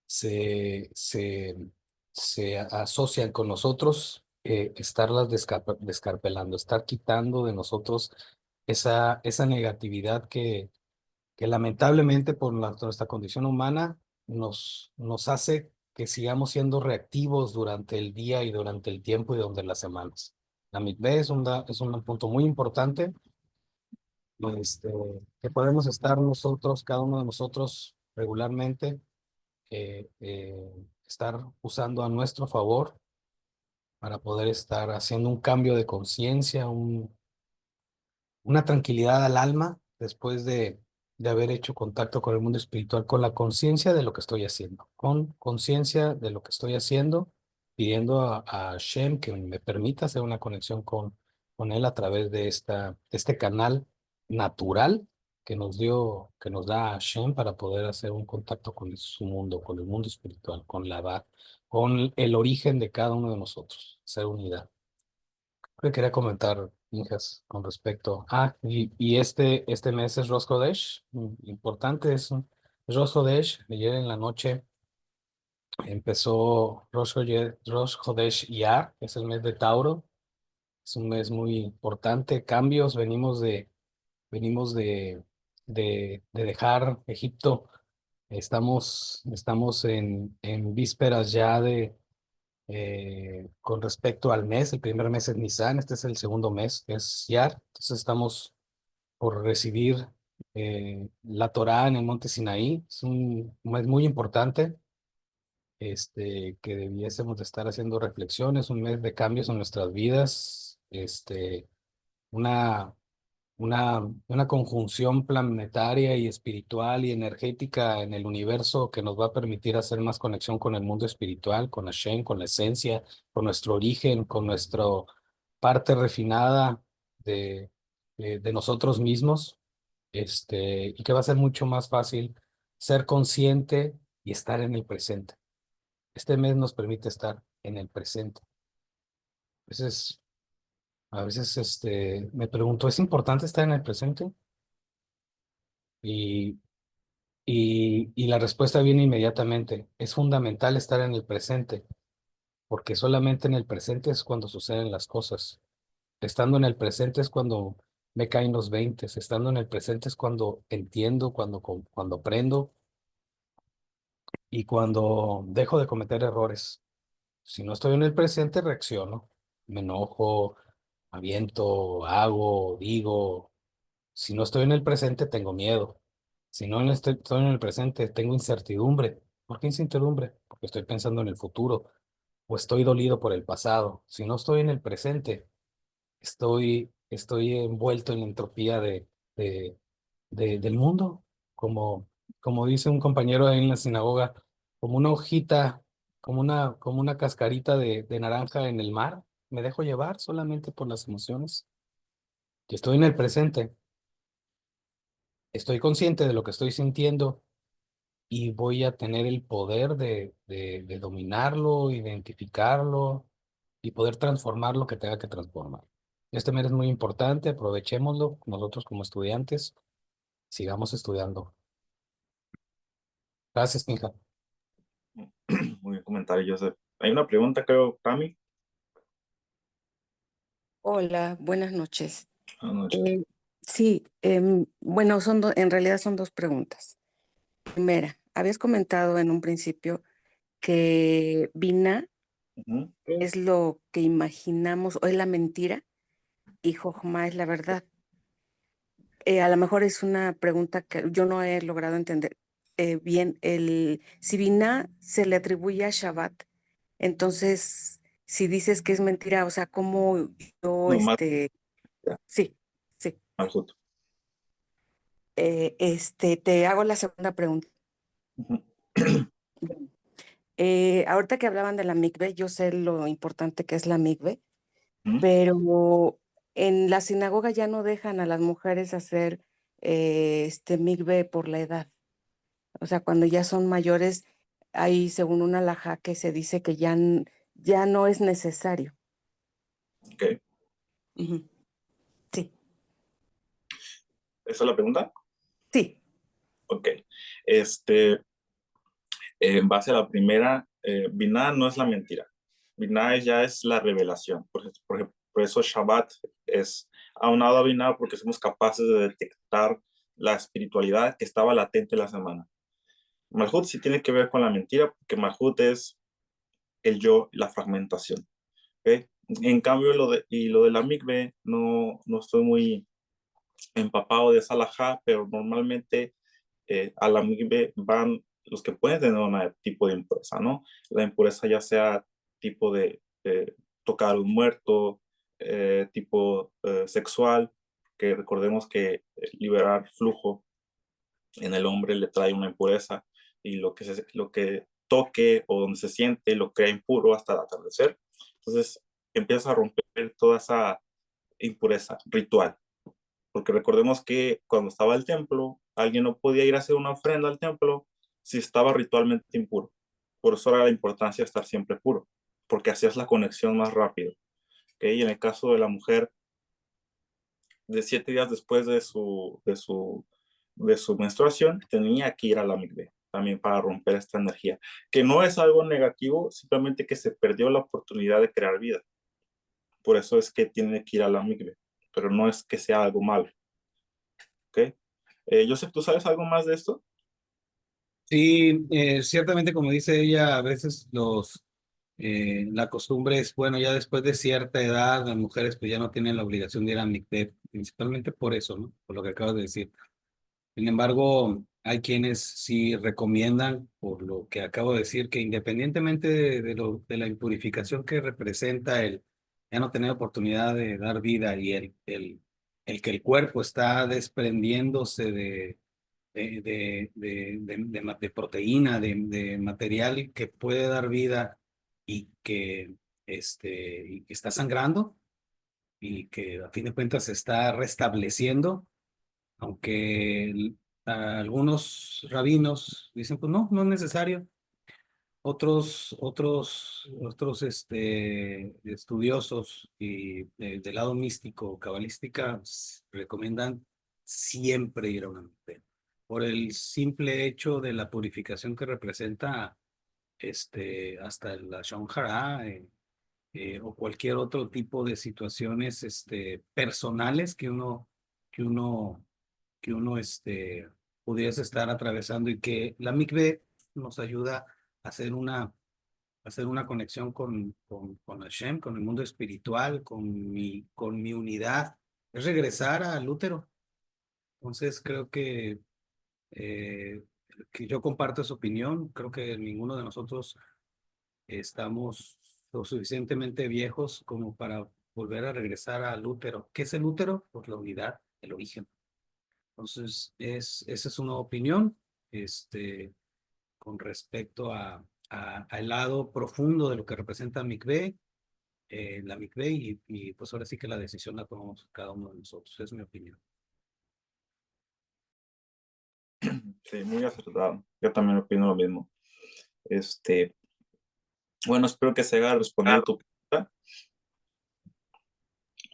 [SPEAKER 2] se, se asocian con nosotros, estarlas descarpelando, estar quitando de nosotros esa negatividad que lamentablemente por nuestra condición humana nos hace que sigamos siendo reactivos durante el día y durante el tiempo y durante las semanas. La mitad es un punto muy importante, este, que podemos estar nosotros, cada uno de nosotros regularmente, estar usando a nuestro favor para poder estar haciendo un cambio de conciencia, una tranquilidad al alma después de haber hecho contacto con el mundo espiritual, con la conciencia de lo que estoy haciendo, con conciencia de lo que estoy haciendo, pidiendo a Shem que me permita hacer una conexión con él a través de este canal natural que nos da Shem para poder hacer un contacto con su mundo, con el mundo espiritual, con el origen de cada uno de nosotros, ser unidad. Le quería comentar, Injas, con respecto. Y este mes es Rosh Hodesh, importante, es Rosh Hodesh. Ayer en la noche empezó Rosh Hodesh Iyar, que es el mes de Tauro. Es un mes muy importante, cambios, venimos de dejar Egipto. Estamos en vísperas ya con respecto al mes. El primer mes es Nisan, este es el segundo mes, que es Iyar. Entonces estamos por recibir la Torá en el monte Sinaí. Es un mes muy importante, que debiésemos de estar haciendo reflexiones, un mes de cambios en nuestras vidas, una, una conjunción planetaria y espiritual y energética en el universo que nos va a permitir hacer más conexión con el mundo espiritual, con Hashem, con la esencia, con nuestro origen, con nuestra parte refinada de, de nosotros mismos, y que va a ser mucho más fácil ser consciente y estar en el presente. Este mes nos permite estar en el presente. A veces, a veces me pregunto, ¿es importante estar en el presente? Y, y la respuesta viene inmediatamente. Es fundamental estar en el presente, porque solamente en el presente es cuando suceden las cosas. Estando en el presente es cuando me caen los veintes. Estando en el presente es cuando entiendo, cuando aprendo y cuando dejo de cometer errores. Si no estoy en el presente, reacciono, me enojo, aviento, hago, digo. Si no estoy en el presente, tengo miedo. Si no estoy en el presente, tengo incertidumbre. ¿Por qué incertidumbre? Porque estoy pensando en el futuro o estoy dolido por el pasado. Si no estoy en el presente, estoy envuelto en la entropía de, del mundo, como, como dice un compañero ahí en la sinagoga, como una hojita, como una cascarita de naranja en el mar. Me dejo llevar solamente por las emociones. Y estoy en el presente, estoy consciente de lo que estoy sintiendo y voy a tener el poder de dominarlo, identificarlo y poder transformar lo que tenga que transformar. Este mes es muy importante, aprovechémoslo nosotros como estudiantes, sigamos estudiando. Gracias, Mija.
[SPEAKER 1] Muy buen comentario, Joseph. Hay una pregunta, creo, Cami.
[SPEAKER 3] Hola, buenas noches.
[SPEAKER 1] Buenas noches.
[SPEAKER 3] Eh, sí, bueno, en realidad son dos preguntas. Primera, habías comentado en un principio que Vina
[SPEAKER 1] Ujú.
[SPEAKER 3] es lo que imaginamos o es la mentira y Jochma es la verdad. A lo mejor es una pregunta que yo no he logrado entender bien. Si Vina se le atribuye a Shabbat, entonces, si dices que es mentira, o sea, ¿cómo yo,
[SPEAKER 1] No, más, ya,
[SPEAKER 3] sí, sí.
[SPEAKER 1] Malhut.
[SPEAKER 3] Te hago la segunda pregunta.
[SPEAKER 1] Ujú.
[SPEAKER 3] Ahorita que hablaban de la migbe, yo sé lo importante que es la migbe,
[SPEAKER 1] Ujú.
[SPEAKER 3] pero en la sinagoga ya no dejan a las mujeres hacer migbe por la edad. O sea, cuando ya son mayores, hay según una alajá que se dice que ya no es necesario.
[SPEAKER 1] ¿Ok?
[SPEAKER 3] Ujú. Sí,
[SPEAKER 1] ¿Esa es la pregunta?
[SPEAKER 3] sí.
[SPEAKER 1] Ok. En base a la primera, Binah no es la mentira. Binah ya es la revelación. Por eso Shabbat es aunado a Binah porque somos capaces de detectar la espiritualidad que estaba latente la semana. Malhut sí tiene que ver con la mentira porque Malhut es el yo, la fragmentación. ¿Ok? En cambio, lo de la mikve, no estoy muy empapado de esa halajá, pero normalmente a la mikve van los que pueden tener un tipo de impureza, ¿no? La impureza ya sea tipo de tocar un muerto, tipo sexual, que recordemos que liberar flujo en el hombre le trae una impureza y lo que toque o donde se siente lo crea impuro hasta el atardecer. Entonces empieza a romper toda esa impureza ritual. Porque recordemos que cuando estaba el templo, alguien no podía ir a hacer una ofrenda al templo si estaba ritualmente impuro. Por eso era la importancia de estar siempre puro, porque hacías la conexión más rápido. ¿Okay? Y en el caso de la mujer, de 7 días después de su menstruación, tenía que ir a la mikve también para romper esta energía, que no es algo negativo, simplemente que se perdió la oportunidad de crear vida. Por eso es que tiene que ir a la mikve, pero no es que sea algo malo. ¿Ok? Joseph, ¿tú sabes algo más de esto?
[SPEAKER 2] Sí, ciertamente como dice ella, a veces la costumbre es, bueno, ya después de cierta edad, las mujeres pues ya no tienen la obligación de ir a Mictep, principalmente por eso, ¿no? Por lo que acabas de decir. Sin embargo, hay quienes sí recomiendan, por lo que acabo de decir, que independientemente de la impurificación que representa el ya no tener oportunidad de dar vida y el que el cuerpo está desprendiéndose de proteína, de material que puede dar vida y que está sangrando y que a fin de cuentas se está restableciendo, aunque algunos rabinos dicen, pues no, no es necesario. Otros estudiosos y del lado místico, cabalística, recomiendan siempre ir a una mikveh, por el simple hecho de la purificación que representa hasta la Shonjara o cualquier otro tipo de situaciones personales que uno, que uno pudiese estar atravesando y que la mikveh nos ayuda a hacer una conexión con Hashem, con el mundo espiritual, con mi unidad, es regresar al útero. Entonces creo que yo comparto esa opinión, creo que ninguno de nosotros estamos lo suficientemente viejos como para volver a regresar al útero. ¿Qué es el útero? Pues la unidad, el origen. Entonces, esa es una opinión con respecto al lado profundo de lo que representa la mikveh, y pues ahora sí que la decisión la tomamos cada uno de nosotros, es mi opinión.
[SPEAKER 1] Sí, muy acertado. Yo también opino lo mismo. Este, bueno, espero que se haya respondido tu pregunta.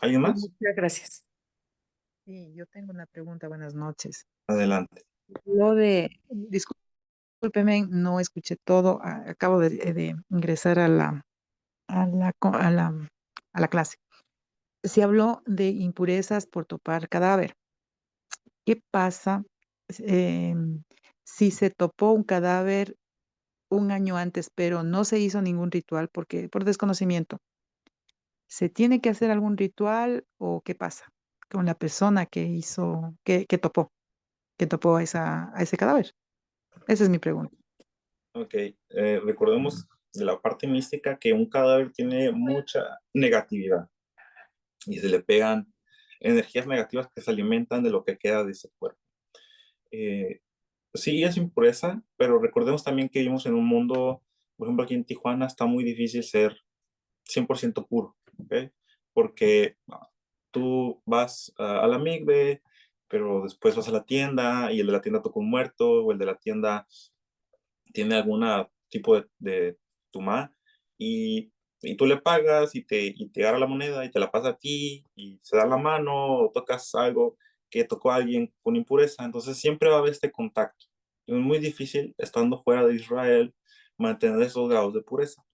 [SPEAKER 1] ¿Alguien
[SPEAKER 3] Sí,
[SPEAKER 1] más?
[SPEAKER 3] muchas gracias.
[SPEAKER 4] Sí, yo tengo una pregunta. Buenas noches.
[SPEAKER 1] Adelante.
[SPEAKER 4] Discúlpeme, no escuché todo. Acabo de ingresar a la clase. Se habló de impurezas por topar cadáver. ¿Qué pasa si se topó un cadáver un año antes, pero no se hizo ningún ritual por desconocimiento? ¿Se tiene que hacer algún ritual o qué pasa con la persona que topó a ese cadáver? Esa es mi pregunta.
[SPEAKER 1] Ok, recordemos de la parte mística que un cadáver tiene mucha negatividad y se le pegan energías negativas que se alimentan de lo que queda de ese cuerpo. Eh, sí, es impureza, pero recordemos también que vivimos en un mundo, por ejemplo, aquí en Tijuana está muy difícil ser 100% puro, ¿ok? Porque tú vas a la migbe, pero después vas a la tienda y el de la tienda toca un muerto o el de la tienda tiene algún tipo de tumá y y tú le pagas y te agarra la moneda y te la pasa a ti y se da la mano o tocas algo que tocó a alguien con impureza, entonces siempre va a haber este contacto. Es muy difícil, estando fuera de Israel, mantener esos grados de pureza.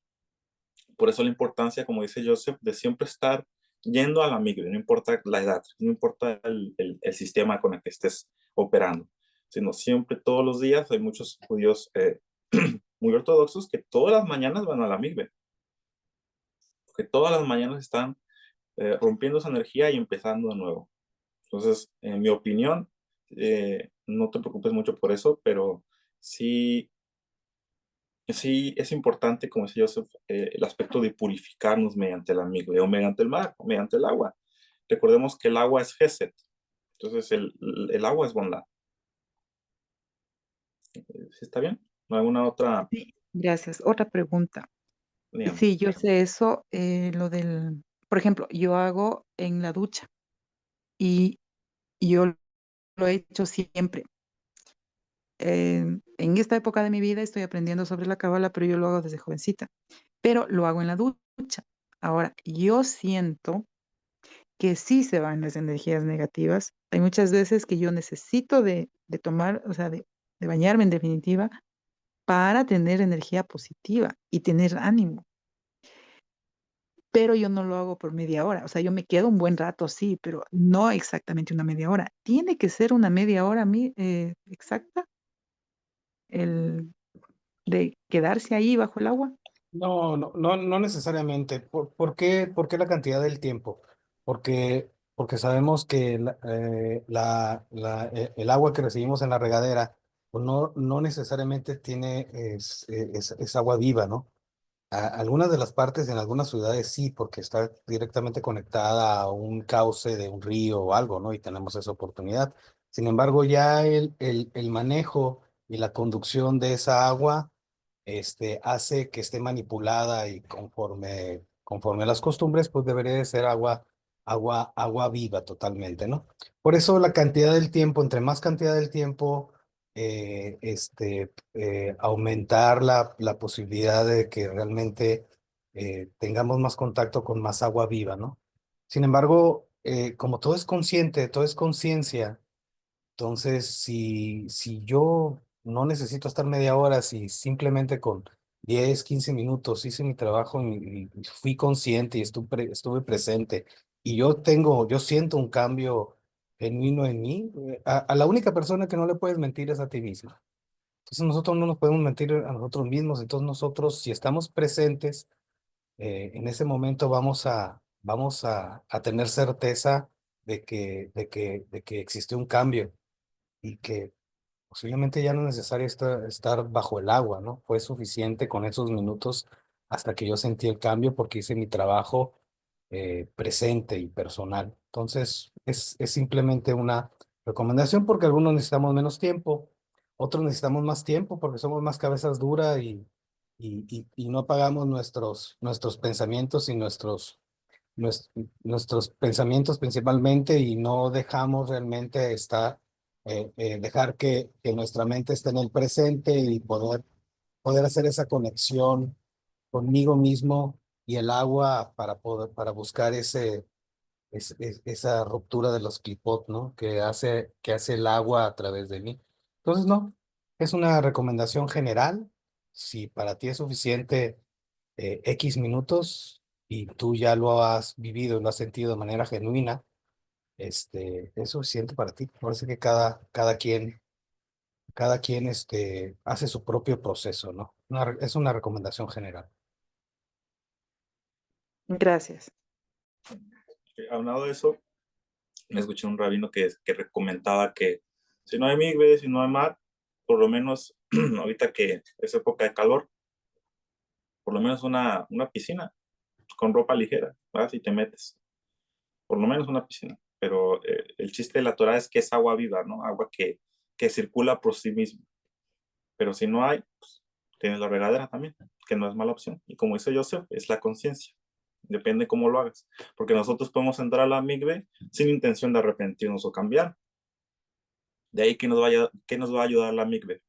[SPEAKER 1] Por eso la importancia, como dice Joseph, de siempre estar yendo a la migre, no importa la edad, no importa el sistema con el que estés operando, sino siempre, todos los días. Hay muchos judíos muy ortodoxos que todas las mañanas van a la migre, porque todas las mañanas están rompiendo esa energía y empezando de nuevo. Entonces, en mi opinión, no te preocupes mucho por eso, pero sí, sí es importante, como decía Joseph, el aspecto de purificarnos mediante la migre o mediante el mar o mediante el agua. Recordemos que el agua es Gesed, entonces el agua es bondad. ¿Sí está bien? ¿No hay alguna otra?
[SPEAKER 4] Sí, gracias. Otra pregunta.
[SPEAKER 1] Dígame.
[SPEAKER 4] Sí, yo sé eso, lo del, por ejemplo, yo hago en la ducha y yo lo he hecho siempre. En esta época de mi vida estoy aprendiendo sobre la cábala, pero yo lo hago desde jovencita, pero lo hago en la ducha. Ahora, yo siento que sí se van las energías negativas. Hay muchas veces que yo necesito de tomar, o sea, de bañarme en definitiva para tener energía positiva y tener ánimo. Pero yo no lo hago por media hora. O sea, yo me quedo un buen rato, sí, pero no exactamente una media hora. Tiene que ser una media hora exacta el de quedarse ahí bajo el agua.
[SPEAKER 2] No necesariamente. ¿Por qué la cantidad del tiempo? Porque sabemos que el agua que recibimos en la regadera pues no necesariamente es agua viva, ¿no? Algunas de las partes en algunas ciudades sí, porque está directamente conectada a un cauce de un río o algo, ¿no? Y tenemos esa oportunidad. Sin embargo, ya el manejo y la conducción de esa agua hace que esté manipulada y conforme a las costumbres, pues debería de ser agua viva totalmente, ¿no? Por eso la cantidad del tiempo, entre más cantidad del tiempo, aumentar la posibilidad de que realmente tengamos más contacto con más agua viva, ¿no? Sin embargo, como todo es consciente, todo es conciencia, entonces si yo no necesito estar media hora, si simplemente con 10 15 minutos hice mi trabajo y fui consciente y estuve presente y yo siento un cambio genuino en mí, a la única persona que no le puedes mentir es a ti mismo. Entonces nosotros no nos podemos mentir a nosotros mismos, entonces nosotros si estamos presentes, en ese momento vamos a tener certeza de que existe un cambio y que posiblemente ya no es necesario estar bajo el agua, ¿no? Fue suficiente con esos minutos hasta que yo sentí el cambio porque hice mi trabajo presente y personal. Entonces, es simplemente una recomendación porque algunos necesitamos menos tiempo, otros necesitamos más tiempo porque somos más cabezas duras y no apagamos nuestros pensamientos y nuestros pensamientos principalmente y no dejamos realmente dejar que nuestra mente esté en el presente y poder hacer esa conexión conmigo mismo y el agua para buscar esa ruptura de los clipot, ¿no? Que hace el agua a través de mí. Entonces, no, es una recomendación general. Si para ti es suficiente X minutos y tú ya lo has vivido y lo has sentido de manera genuina, es suficiente para ti. Parece que cada quien hace su propio proceso, ¿no? Es una recomendación general.
[SPEAKER 4] Gracias.
[SPEAKER 1] Hablando de eso, me escuché un rabino que comentaba que si no hay migbe, si no hay mar, por lo menos ahorita que es época de calor, por lo menos una piscina con ropa ligera, ¿verdad? Si te metes, por lo menos una piscina. Pero el chiste de la Torah es que es agua viva, ¿no? Agua que circula por sí misma. Pero si no hay, pues, tienes la regadera también, que no es mala opción. Y como dice Joseph, es la conciencia. Depende cómo lo hagas. Porque nosotros podemos entrar a la migbe sin intención de arrepentirnos o cambiar. De ahí que ¿qué nos va a ayudar la migbe?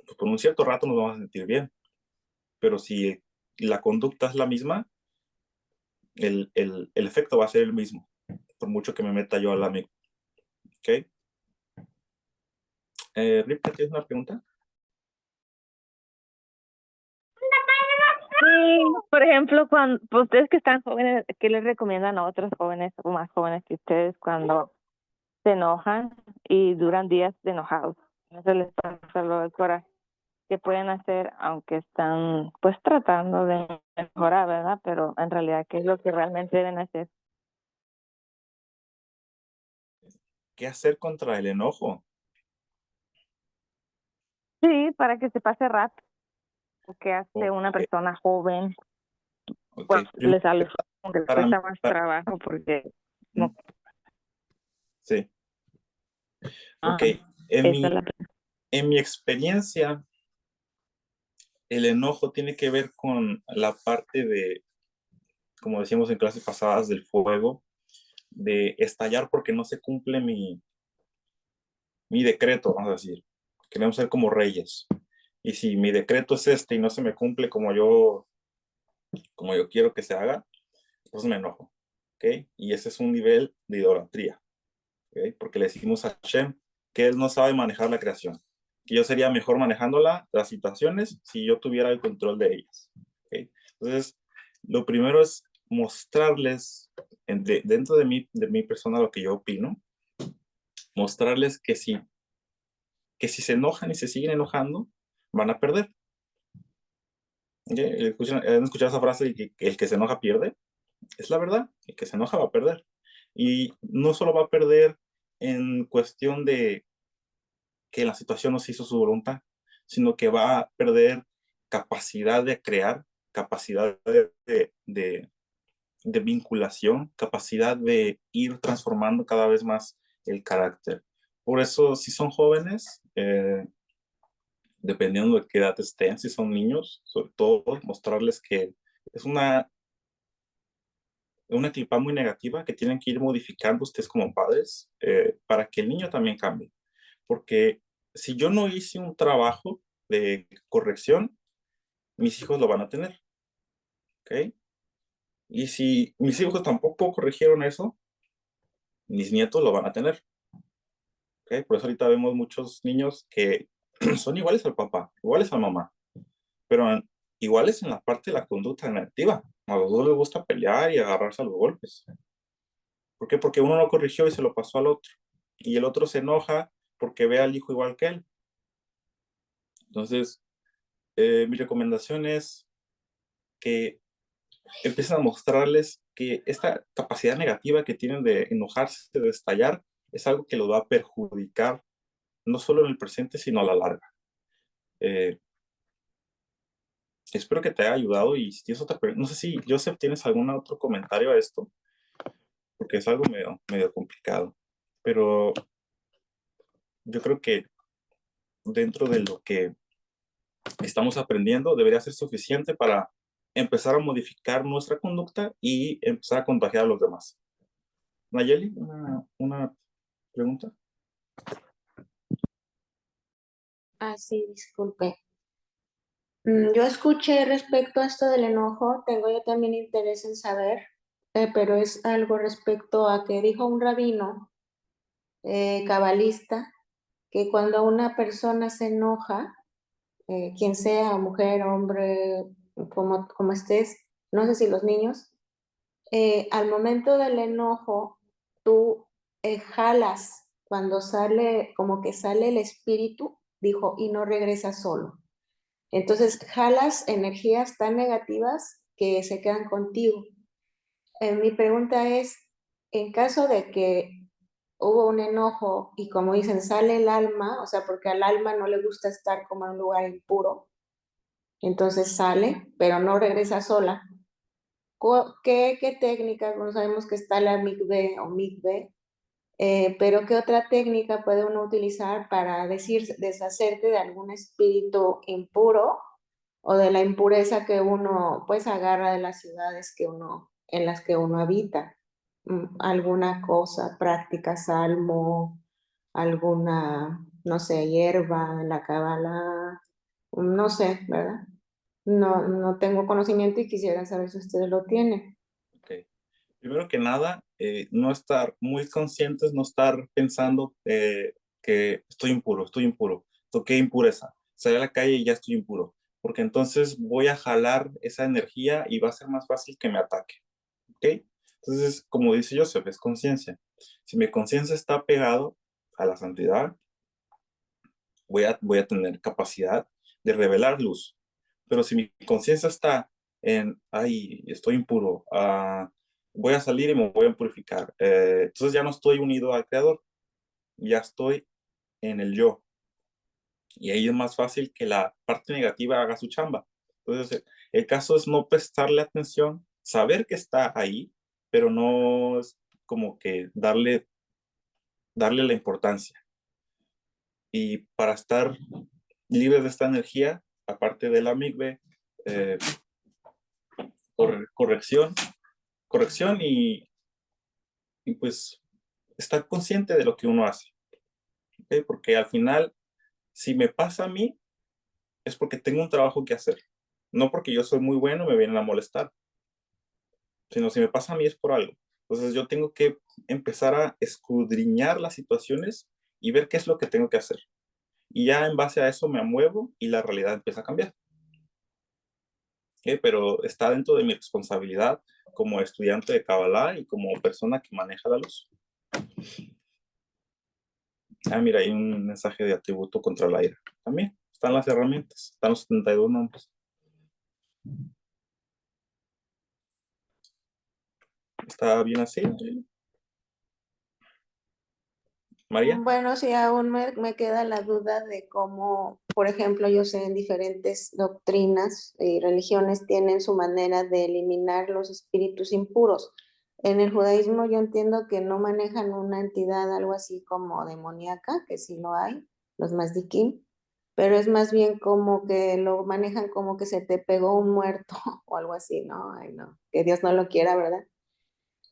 [SPEAKER 1] Pues por un cierto rato nos vamos a sentir bien. Pero si la conducta es la misma, el efecto va a ser el mismo, por mucho que me meta yo al amigo. ¿Ok? Ripka, ¿tienes una pregunta?
[SPEAKER 5] Sí, por ejemplo, cuando pues, ustedes que están jóvenes, ¿qué les recomiendan a otros jóvenes o más jóvenes que ustedes cuando se enojan y duran días de enojados? No se les pasa lo del coraje. ¿Qué pueden hacer aunque están pues tratando de mejorar, verdad? Pero en realidad, ¿qué es lo que realmente deben hacer?
[SPEAKER 1] ¿Qué hacer contra el enojo?
[SPEAKER 5] Sí, para que se pase rápido. ¿Qué hace una
[SPEAKER 1] Ok,
[SPEAKER 5] persona joven?
[SPEAKER 1] ok.
[SPEAKER 5] Pues
[SPEAKER 1] Primero,
[SPEAKER 5] como que les
[SPEAKER 1] para mí,
[SPEAKER 5] cuesta más trabajo porque no.
[SPEAKER 1] sí. Ok.
[SPEAKER 5] Ah,
[SPEAKER 1] En
[SPEAKER 5] esa
[SPEAKER 1] mi,
[SPEAKER 5] es la
[SPEAKER 1] en mi experiencia, el enojo tiene que ver con la parte de, como decíamos en clases pasadas, del fuego, de estallar porque no se cumple mi decreto, vamos a decir. Queremos ser como reyes. Y si mi decreto es este y no se me cumple como yo quiero que se haga, pues me enojo. ¿Ok? Y ese es un nivel de idolatría. ¿Ok? Porque le decimos a Hashem que él no sabe manejar la creación. Que yo sería mejor manejándola, las situaciones, si yo tuviera el control de ellas. ¿Ok? Entonces, lo primero es mostrarles, dentro de mi persona, lo que yo opino, mostrarles que si se enojan y se siguen enojando, van a perder. ¿Ok? ¿Han escuchado esa frase de que el que se enoja pierde? Es la verdad, el que se enoja va a perder. Y no solo va a perder en cuestión de que la situación no se hizo su voluntad, sino que va a perder capacidad de crear, capacidad de vinculación, capacidad de ir transformando cada vez más el carácter. Por eso, si son jóvenes, dependiendo de qué edad estén, si son niños, sobre todo mostrarles que es una clipa muy negativa que tienen que ir modificando ustedes como padres para que el niño también cambie. Porque si yo no hice un trabajo de corrección, mis hijos lo van a tener. ¿Ok? Y si mis hijos tampoco corrigieron eso, mis nietos lo van a tener. ¿Ok? Por eso ahorita vemos muchos niños que son iguales al papá, iguales a mamá, pero iguales en la parte de la conducta negativa. A los dos les gusta pelear y agarrarse a los golpes. ¿Por qué? Porque uno no corrigió y se lo pasó al otro. Y el otro se enoja porque ve al hijo igual que él. Entonces, mi recomendación es que empiecen a mostrarles que esta capacidad negativa que tienen de enojarse, de estallar, es algo que los va a perjudicar no solo en el presente, sino a la larga. Eh, Espero que te haya ayudado y si tienes otra no sé si, Joseph, ¿tienes algún otro comentario a esto? Porque es algo medio complicado. Pero yo creo que dentro de lo que estamos aprendiendo debería ser suficiente para empezar a modificar nuestra conducta y empezar a contagiar a los demás. Nayeli, una pregunta.
[SPEAKER 6] Ah, sí, disculpe. Yo escuché respecto a esto del enojo, tengo yo también interés en saber, pero es algo respecto a que dijo un rabino cabalista que cuando una persona se enoja, quien sea, mujer, hombre, como estés, no sé si los niños, al momento del enojo, tú jalas cuando sale, como que sale el espíritu, dijo, y no regresa solo. Entonces, jalas energías tan negativas que se quedan contigo. Mi pregunta es, en caso de que hubo un enojo y como dicen, sale el alma, o sea, porque al alma no le gusta estar como en un lugar impuro, entonces sale, pero no regresa sola. ¿Qué técnicas? Bueno, sabemos que está la mikve o mikve, pero ¿qué otra técnica puede uno utilizar para deshacerte de algún espíritu impuro o de la impureza que uno pues agarra de las ciudades en las que uno habita? Alguna cosa, práctica, salmo, alguna, no sé, hierba en la cábala, no sé, ¿verdad? No tengo conocimiento y quisiera saber si ustedes lo tienen.
[SPEAKER 1] Ok. Primero que nada, no estar muy conscientes, no estar pensando que estoy impuro, toqué impureza, salí a la calle y ya estoy impuro, porque entonces voy a jalar esa energía y va a ser más fácil que me ataque, ¿ok? Entonces, como dice Joseph, es conciencia. Si mi conciencia está pegado a la santidad, voy a tener capacidad de revelar luz. Pero si mi conciencia está en, ay, estoy impuro, voy a salir y me voy a purificar, entonces ya no estoy unido al Creador, ya estoy en el yo. Y ahí es más fácil que la parte negativa haga su chamba. Entonces, el caso es no prestarle atención, saber que está ahí, pero no es como que darle la importancia. Y para estar libre de esta energía, aparte de la migbe, eh, corrección, corrección y pues estar consciente de lo que uno hace, ¿ok? Porque al final, si me pasa a mí, es porque tengo un trabajo que hacer, no porque yo soy muy bueno me vienen a molestar, sino si me pasa a mí es por algo. Entonces yo tengo que empezar a escudriñar las situaciones y ver qué es lo que tengo que hacer. Y ya en base a eso me muevo y la realidad empieza a cambiar. Pero está dentro de mi responsabilidad como estudiante de Kabbalah y como persona que maneja la luz. Mira, hay un mensaje de atributo contra la ira. También están las herramientas, están los 72 nombres. ¿Está bien así? María.
[SPEAKER 6] Bueno, sí, aún me queda la duda de cómo, por ejemplo, yo sé en diferentes doctrinas y religiones tienen su manera de eliminar los espíritus impuros. En el judaísmo yo entiendo que no manejan una entidad, algo así como demoníaca, que sí lo hay, los mazdikim, pero es más bien como que lo manejan como que se te pegó un muerto o algo así, ¿no? Ay, no, que Dios no lo quiera, ¿verdad?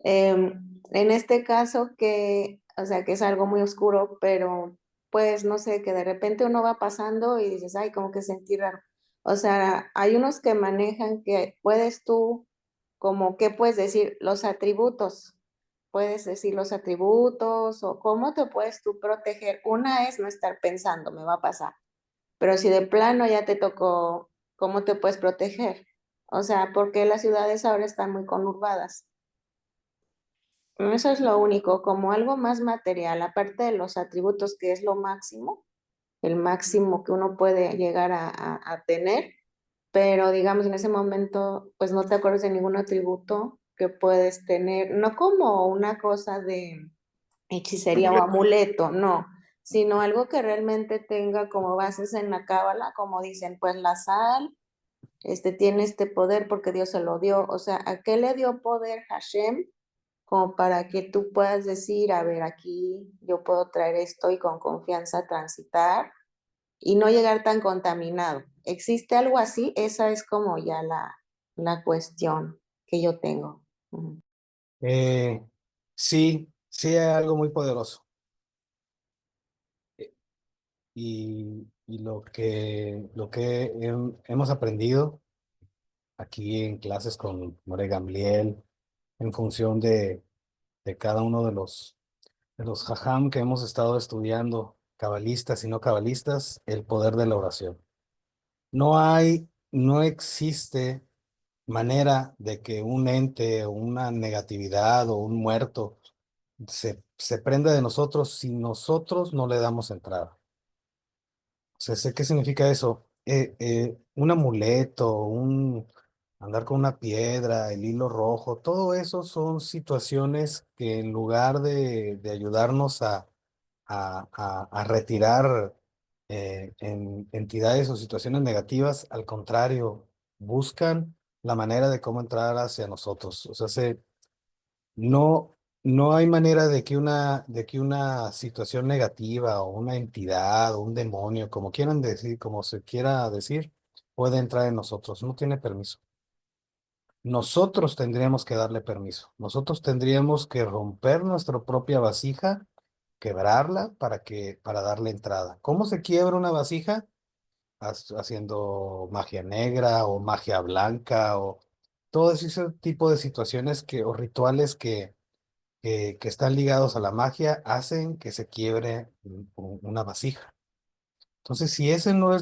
[SPEAKER 6] En este caso que, o sea, que es algo muy oscuro, pero pues no sé, que de repente uno va pasando y dices, ay, como que sentí raro. O sea, hay unos que manejan que puedes tú, como, ¿qué puedes decir? Los atributos. Puedes decir los atributos o cómo te puedes tú proteger. Una es no estar pensando, me va a pasar. Pero si de plano ya te tocó, ¿cómo te puedes proteger? O sea, porque las ciudades ahora están muy conurbadas. Eso es lo único, como algo más material, aparte de los atributos, que es lo máximo, el máximo que uno puede llegar a tener, pero digamos en ese momento, pues no te acuerdas de ningún atributo que puedes tener, no como una cosa de hechicería o
[SPEAKER 1] Amuleto.
[SPEAKER 6] amuleto, no, sino algo que realmente tenga como bases en la cábala, como dicen, pues la sal, tiene este poder porque Dios se lo dio, o sea, ¿a qué le dio poder Hashem? Como para que tú puedas decir, a ver, aquí yo puedo traer esto y con confianza transitar y no llegar tan contaminado. ¿Existe algo así? Esa es como ya la cuestión que yo tengo. Ujú.
[SPEAKER 2] Sí, sí hay algo muy poderoso. Y lo que hemos aprendido aquí en clases con More Gamliel, en función de cada uno de los jajam que hemos estado estudiando, cabalistas y no cabalistas, el poder de la oración. No existe manera de que un ente o una negatividad o un muerto se prenda de nosotros si nosotros no le damos entrada. O sea, sé qué significa eso. Un amuleto, andar con una piedra, el hilo rojo, todo eso son situaciones que en lugar de ayudarnos a retirar entidades o situaciones negativas, al contrario, buscan la manera de cómo entrar hacia nosotros. O sea, no, no hay manera de que una situación negativa o una entidad o un demonio, como quieran decir, como se quiera decir, puede entrar en nosotros. No tiene permiso. Nosotros tendríamos que darle permiso. Nosotros tendríamos que romper nuestra propia vasija, quebrarla para darle entrada. ¿Cómo se quiebra una vasija? Haciendo magia negra o magia blanca todo ese tipo de situaciones o rituales que están ligados a la magia hacen que se quiebre una vasija. Entonces, si ese no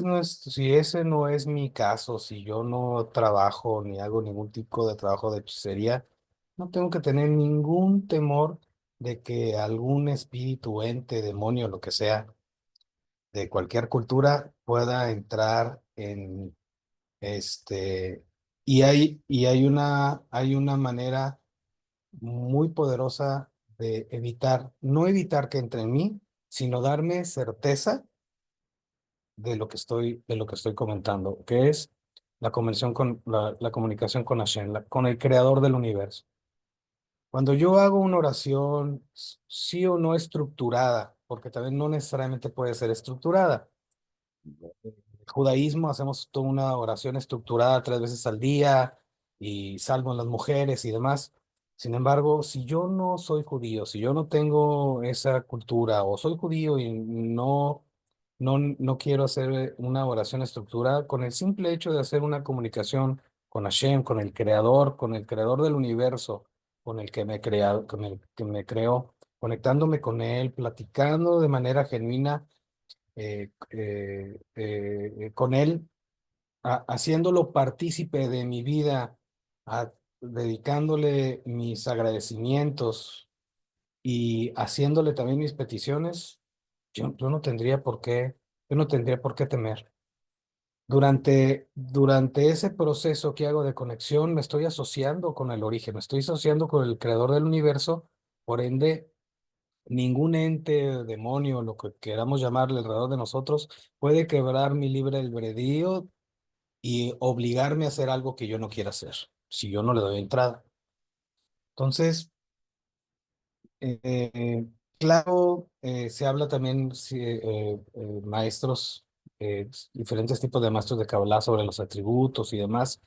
[SPEAKER 2] es mi caso, si yo no trabajo ni hago ningún tipo de trabajo de hechicería, no tengo que tener ningún temor de que algún espíritu, ente, demonio, lo que sea, de cualquier cultura pueda entrar en este, hay una manera muy poderosa de evitar, no evitar que entre en mí, sino darme certeza de lo que estoy comentando, que es la comunicación con Hashem, con el creador del universo. Cuando yo hago una oración, sí o no estructurada, porque también no necesariamente puede ser estructurada. El judaísmo hacemos toda una oración estructurada 3 veces al día y salvo en las mujeres y demás. Sin embargo, si yo no soy judío, si yo no tengo esa cultura o soy judío y no quiero hacer una oración estructurada, con el simple hecho de hacer una comunicación con Hashem, con el creador del universo, con el que me ha creado, con el que me creó, conectándome con él, platicando de manera genuina con él, haciéndolo partícipe de mi vida, dedicándole mis agradecimientos y haciéndole también mis peticiones, yo no tendría por qué, yo no tendría por qué temer. Durante ese proceso que hago de conexión, me estoy asociando con el origen, me estoy asociando con el creador del universo, por ende, ningún ente, demonio, lo que queramos llamarle alrededor de nosotros, puede quebrar mi libre albedrío y obligarme a hacer algo que yo no quiera hacer, si yo no le doy entrada. Entonces, claro, se habla también, sí, maestros, diferentes tipos de maestros de Kabbalah sobre los atributos y demás,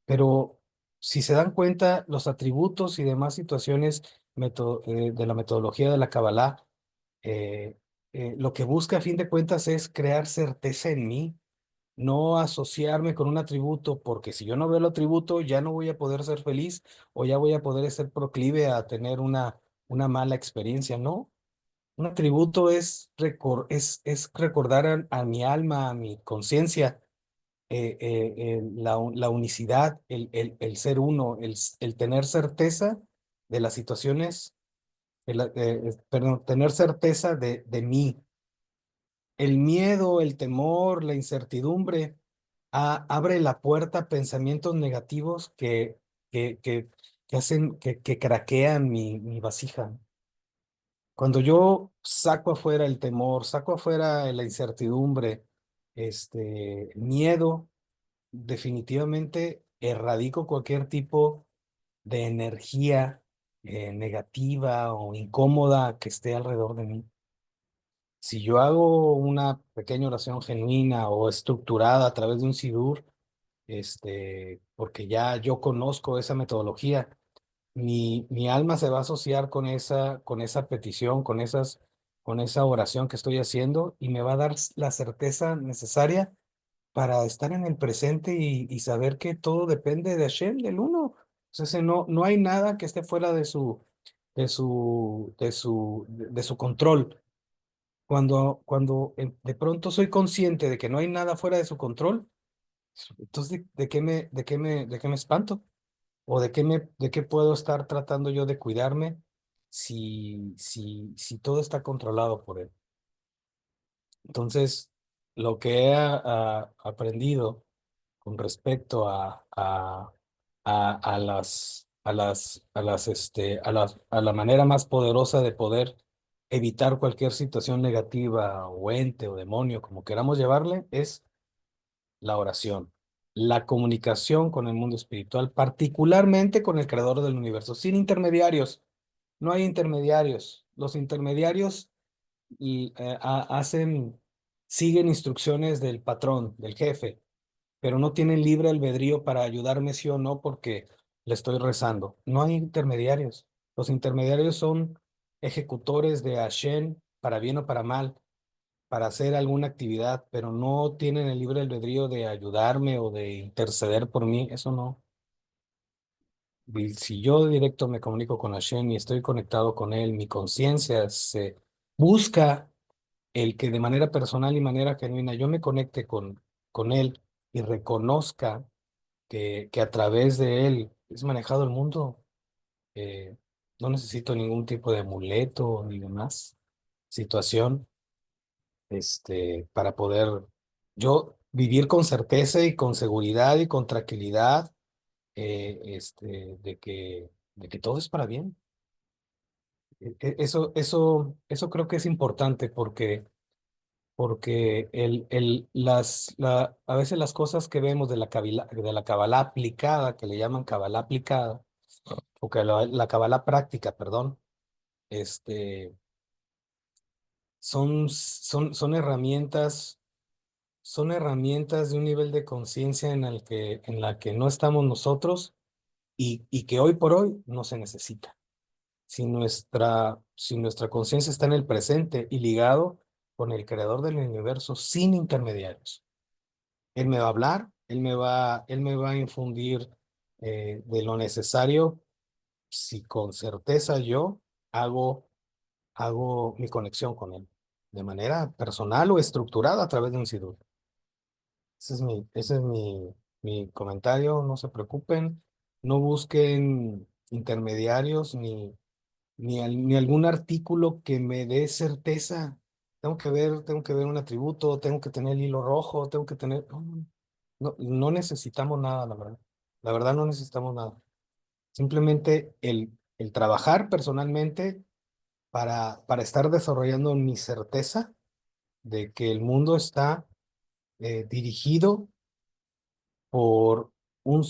[SPEAKER 2] pero si se dan cuenta, los atributos y demás situaciones de la metodología de la Kabbalah, eh, lo que busca a fin de cuentas es crear certeza en mí, no asociarme con un atributo, porque si yo no veo el atributo, ya no voy a poder ser feliz o ya voy a poder ser proclive a tener una mala experiencia, ¿no? Un atributo es recordar a mi alma, a mi conciencia, la unicidad, el ser uno, el tener certeza de las situaciones, perdón, tener certeza de mí. El miedo, el temor, la incertidumbre abre la puerta a pensamientos negativos que, que, que hacen, que craquean mi vasija. Cuando yo saco afuera el temor, saco afuera la incertidumbre, miedo, definitivamente erradico cualquier tipo de energía negativa o incómoda que esté alrededor de mí. Si yo hago una pequeña oración genuina o estructurada a través de un sidur, porque ya yo conozco esa metodología, mi alma se va a asociar con esa petición, con esa oración que estoy haciendo y me va a dar la certeza necesaria para estar en el presente y saber que todo depende de Hashem, del uno. Entonces, no hay nada que esté fuera de su control. Cuando de pronto soy consciente de que no hay nada fuera de su control, entonces ¿de qué me espanto? ¿O de qué puedo estar tratando yo de cuidarme si todo está controlado por él? Entonces, lo que he aprendido con respecto a la manera más poderosa de poder evitar cualquier situación negativa o ente o demonio, como queramos llevarle, es la oración, la comunicación con el mundo espiritual, particularmente con el creador del universo, sin intermediarios. No hay intermediarios. Los intermediarios siguen instrucciones del patrón, del jefe, pero no tienen libre albedrío para ayudarme sí o no porque le estoy rezando. No hay intermediarios. Los intermediarios son ejecutores de Hashem para bien o para mal, para hacer alguna actividad, pero no tienen el libre albedrío de ayudarme o de interceder por mí. Eso no. si yo directo me comunico con Hashem y estoy conectado con Él, mi conciencia se busca el que de manera personal y manera genuina yo me conecte con Él y reconozca que a través de Él es manejado el mundo. No necesito ningún tipo de amuleto ni demás situación para poder yo vivir con certeza y con seguridad y con tranquilidad de que todo es para bien. Eso creo que es importante porque a veces las cosas que vemos de la Kabbalah aplicada, que le llaman Kabbalah aplicada, o que la Kabbalah práctica, perdón, este, son herramientas de un nivel de conciencia en la que no estamos nosotros y que hoy por hoy no se necesita. Si nuestra conciencia está en el presente y ligado con el creador del universo sin intermediarios. Él me va a hablar, él me va a infundir de lo necesario si con certeza yo hago mi conexión con él de manera personal o estructurada a través de un sidur. Ese es mi comentario. No se preocupen, no busquen intermediarios ni algún artículo que me dé certeza. Tengo que ver un atributo, tengo que tener el hilo rojo, tengo que tener. No necesitamos nada, la verdad. La verdad no necesitamos nada. Simplemente el trabajar personalmente para estar desarrollando mi certeza de que el mundo está dirigido por un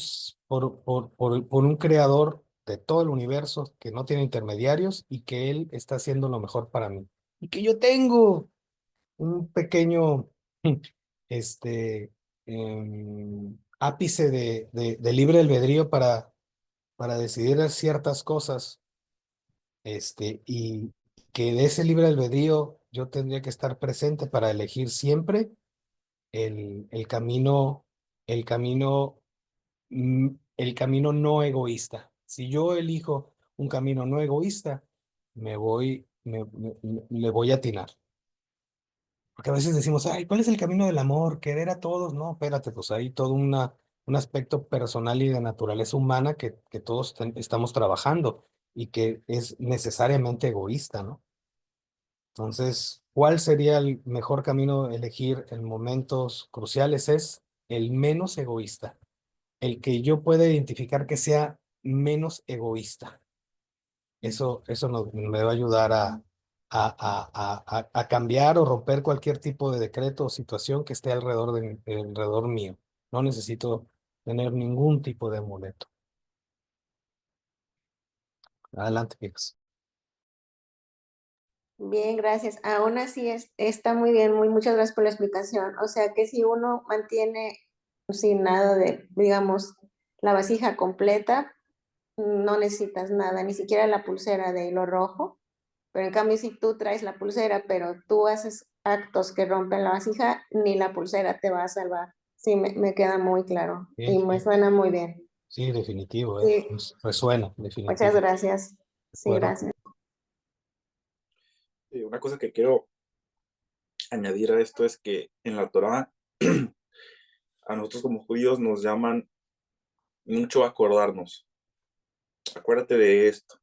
[SPEAKER 2] creador de todo el universo que no tiene intermediarios y que él está haciendo lo mejor para mí. Y que yo tengo un pequeño este, ápice de libre albedrío para decidir ciertas cosas, y que de ese libre albedrío yo tendría que estar presente para elegir siempre el camino, el camino, el camino no egoísta. Si yo elijo un camino no egoísta, le voy a atinar. Porque a veces decimos, ay, ¿cuál es el camino del amor? Querer a todos. No, espérate, pues hay todo un aspecto personal y de naturaleza humana que todos estamos trabajando y que es necesariamente egoísta, ¿no? Entonces, ¿cuál sería el mejor camino a elegir en momentos cruciales? Es el menos egoísta, el que yo pueda identificar que sea menos egoísta. Eso me va a ayudar a cambiar o romper cualquier tipo de decreto o situación que esté alrededor mío. No necesito tener ningún tipo de amuleto. Adelante, Pix.
[SPEAKER 6] Bien, gracias. Aún así está muy bien, muchas gracias por la explicación. O sea que si uno mantiene sin nada de, digamos, la vasija completa, no necesitas nada, ni siquiera la pulsera de hilo rojo. Pero en cambio, si tú traes la pulsera, pero tú haces actos que rompen la vasija, ni la pulsera te va a salvar. Sí, me queda muy claro
[SPEAKER 2] Sí,
[SPEAKER 6] y me
[SPEAKER 2] sí,
[SPEAKER 6] suena muy bien.
[SPEAKER 2] sí, definitivo,
[SPEAKER 6] Sí,
[SPEAKER 2] resuena,
[SPEAKER 6] muchas
[SPEAKER 2] definitivo.
[SPEAKER 6] gracias.
[SPEAKER 2] De
[SPEAKER 6] Sí,
[SPEAKER 2] acuerdo.
[SPEAKER 6] gracias.
[SPEAKER 1] Una cosa que quiero añadir a esto es que en la Torá a nosotros como judíos nos llaman mucho a acordarnos. Acuérdate de esto,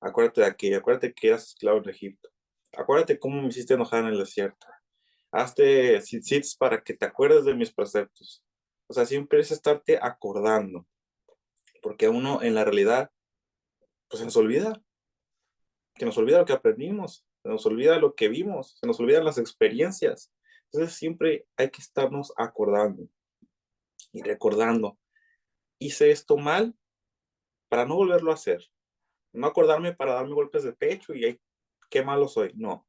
[SPEAKER 1] acuérdate de aquello, acuérdate que eras esclavo en Egipto, acuérdate cómo me hiciste enojar en el desierto. Hazte tzitzits para que te acuerdes de mis preceptos. O sea, siempre es estarte acordando, porque uno en la realidad, pues se nos olvida, que nos olvida lo que aprendimos, se nos olvida lo que vimos, se nos olvidan las experiencias. Entonces siempre hay que estarnos acordando y recordando. Hice esto mal para no volverlo a hacer. No acordarme para darme golpes de pecho y ay, qué malo soy. No.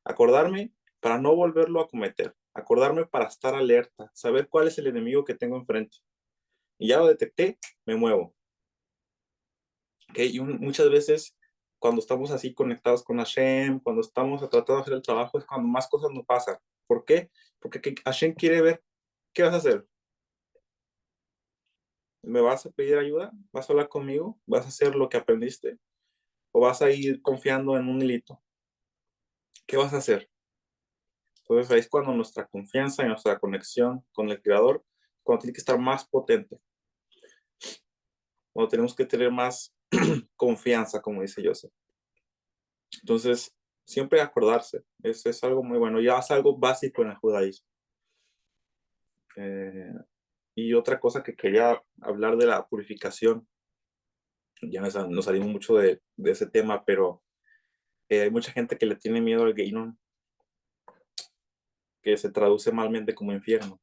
[SPEAKER 1] Acordarme para no volverlo a cometer. Acordarme para estar alerta, saber cuál es el enemigo que tengo enfrente. Y ya lo detecté, me muevo. ¿Okay? Y muchas veces cuando estamos así conectados con Hashem, cuando estamos tratando de hacer el trabajo, es cuando más cosas nos pasan. ¿Por qué? Porque Hashem quiere ver qué vas a hacer. ¿Me vas a pedir ayuda? ¿Vas a hablar conmigo? ¿Vas a hacer lo que aprendiste? ¿O vas a ir confiando en un hilito? ¿Qué vas a hacer? Entonces ahí es cuando nuestra confianza y nuestra conexión con el Creador, cuando tiene que estar más potente, cuando tenemos que tener más confianza, como dice Joseph. Entonces, siempre acordarse, es algo muy bueno, ya es algo básico en el judaísmo. Y otra cosa que quería hablar de la purificación, ya nos salimos mucho de ese tema, pero hay mucha gente que le tiene miedo al Gehinnom, que se traduce malmente como infierno.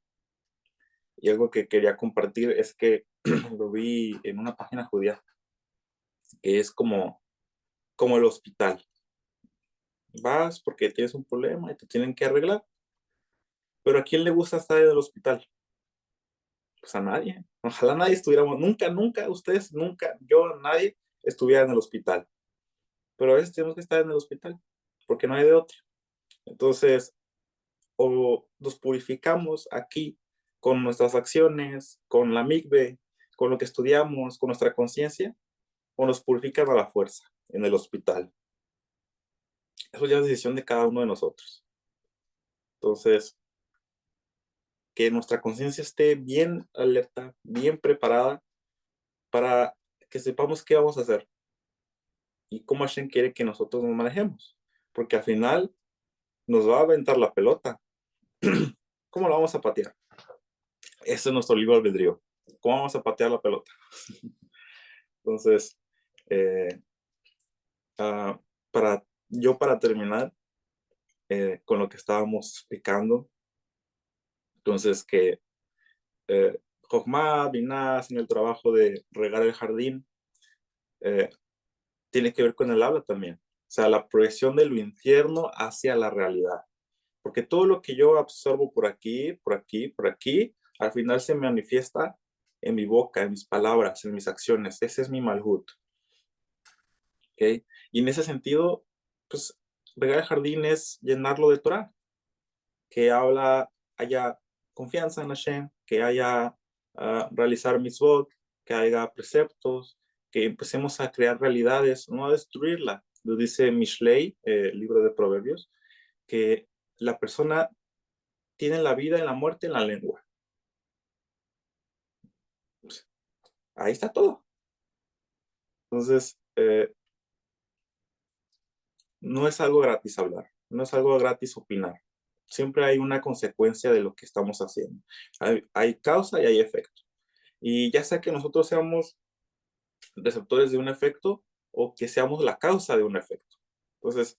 [SPEAKER 1] Y algo que quería compartir es que lo vi en una página judía, que es como el hospital. Vas porque tienes un problema y te tienen que arreglar. Pero ¿a quién le gusta estar en el hospital? Pues a nadie. Ojalá nadie estuviéramos, nunca, ustedes, nunca, yo, nadie estuviera en el hospital. Pero a veces tenemos que estar en el hospital, porque no hay de otra. Entonces, o nos purificamos aquí con nuestras acciones, con la mikve, con lo que estudiamos, con nuestra conciencia, o nos purifican a la fuerza en el hospital. Eso ya es decisión de cada uno de nosotros. Entonces, que nuestra conciencia esté bien alerta, bien preparada para que sepamos qué vamos a hacer y cómo Hashem quiere que nosotros nos manejemos. Porque al final nos va a aventar la pelota. ¿Cómo la vamos a patear? Ese es nuestro libre albedrío. ¿Cómo vamos a patear la pelota? Entonces, para terminar con lo que estábamos explicando, entonces que Jochma, Binah, en el trabajo de regar el jardín, tiene que ver con el habla también. O sea, la proyección de lo infierno hacia la realidad. Porque todo lo que yo absorbo por aquí, al final se manifiesta en mi boca, en mis palabras, en mis acciones. Ese es mi malhut. ¿Okay? Y en ese sentido, pues, regar el jardín es llenarlo de Torah. Que haya confianza en Hashem, que haya realizar mitzvot, que haya preceptos, que empecemos a crear realidades, no a destruirla. Lo dice Mishlei, el libro de Proverbios, que la persona tiene la vida y la muerte en la lengua. Pues, ahí está todo. Entonces, no es algo gratis hablar, no es algo gratis opinar. Siempre hay una consecuencia de lo que estamos haciendo. Hay causa y hay efecto. Y ya sea que nosotros seamos receptores de un efecto o que seamos la causa de un efecto. Entonces,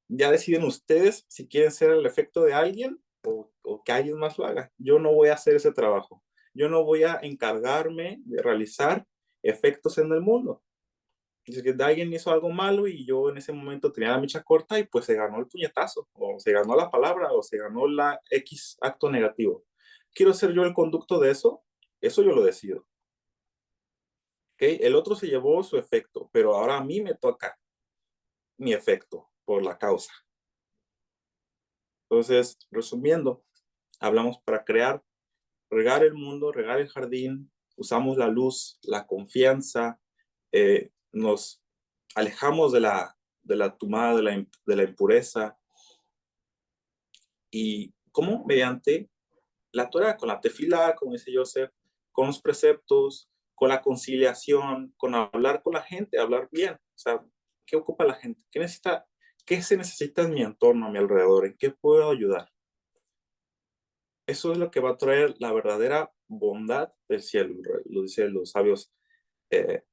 [SPEAKER 1] ya deciden ustedes si quieren ser el efecto de alguien o que alguien más lo haga. Yo no voy a hacer ese trabajo. Yo no voy a encargarme de realizar efectos en el mundo. Dice que alguien hizo algo malo y yo en ese momento tenía la mecha corta y pues se ganó el puñetazo, o se ganó la palabra, o se ganó la X acto negativo. ¿Quiero ser yo el conducto de eso? Eso yo lo decido. ¿Okay? El otro se llevó su efecto, pero ahora a mí me toca mi efecto por la causa. Entonces, resumiendo, hablamos para crear, regar el mundo, regar el jardín, usamos la luz, la confianza, nos alejamos de la tumada, de la impureza. ¿Y cómo? Mediante la Torah, con la tefilá, como dice Joseph, con los preceptos, con la conciliación, con hablar con la gente, hablar bien. O sea, ¿qué ocupa la gente? ¿Qué necesita? ¿Qué se necesita en mi entorno, a mi alrededor? ¿En qué puedo ayudar? Eso es lo que va a traer la verdadera bondad del cielo, lo dicen los sabios.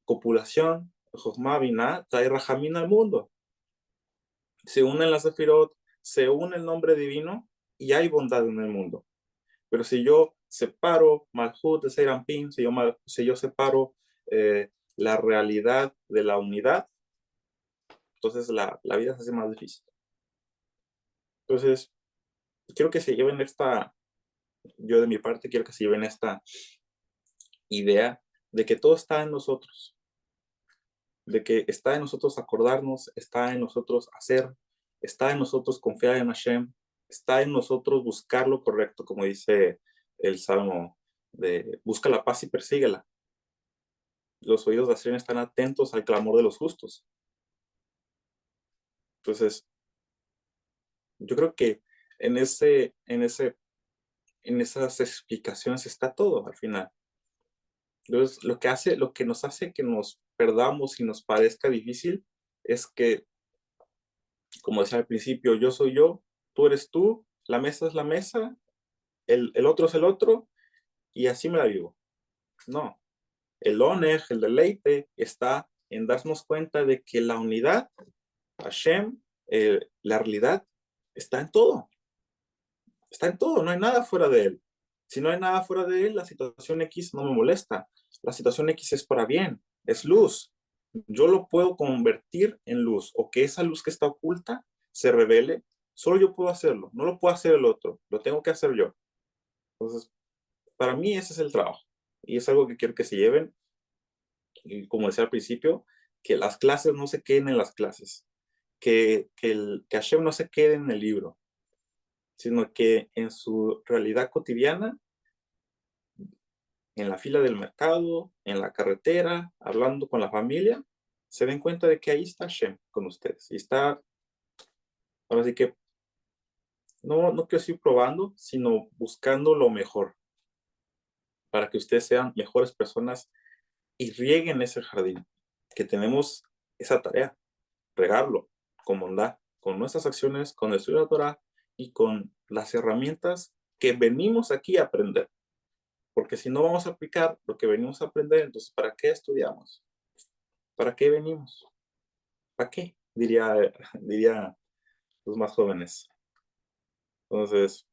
[SPEAKER 1] Copulación, Jochma Binah, trae Rajamín al mundo. Se unen las Sefirot, se une el nombre divino y hay bondad en el mundo. Pero si yo separo Malhut de Serampín, si yo separo la realidad de la unidad, entonces la vida se hace más difícil. Entonces, quiero que se lleven yo de mi parte quiero que se lleven esta idea de que todo está en nosotros, de que está en nosotros acordarnos, está en nosotros hacer, está en nosotros confiar en Hashem, está en nosotros buscar lo correcto, como dice el Salmo de busca la paz y persíguela. Los oídos de Hashem están atentos al clamor de los justos. Entonces, yo creo que en esas explicaciones está todo al final. Entonces, lo que nos hace que nos perdamos y nos parezca difícil es que, como decía al principio, yo soy yo, tú eres tú, la mesa es la mesa, el otro es el otro, y así me la vivo. No, el onej, el deleite, está en darnos cuenta de que la unidad, Hashem, la realidad, está en todo. Está en todo, no hay nada fuera de él. Si no hay nada fuera de él, la situación X no me molesta. La situación X es para bien, es luz. Yo lo puedo convertir en luz, o que esa luz que está oculta se revele. Solo yo puedo hacerlo, no lo puede hacer el otro, lo tengo que hacer yo. Entonces, para mí ese es el trabajo. Y es algo que quiero que se lleven. Y como decía al principio, que las clases no se queden en las clases. Que Hashem no se quede en el libro, sino que en su realidad cotidiana, en la fila del mercado, en la carretera, hablando con la familia, se den cuenta de que ahí está Hashem con ustedes. Y está, ahora sí que, no quiero seguir probando, sino buscando lo mejor, para que ustedes sean mejores personas y rieguen ese jardín, que tenemos esa tarea, regarlo con bondad, con nuestras acciones, con el estudio de la Torah y con las herramientas que venimos aquí a aprender. Porque si no vamos a aplicar lo que venimos a aprender, entonces ¿para qué estudiamos? ¿Para qué venimos? ¿Para qué? Diría los más jóvenes. Entonces,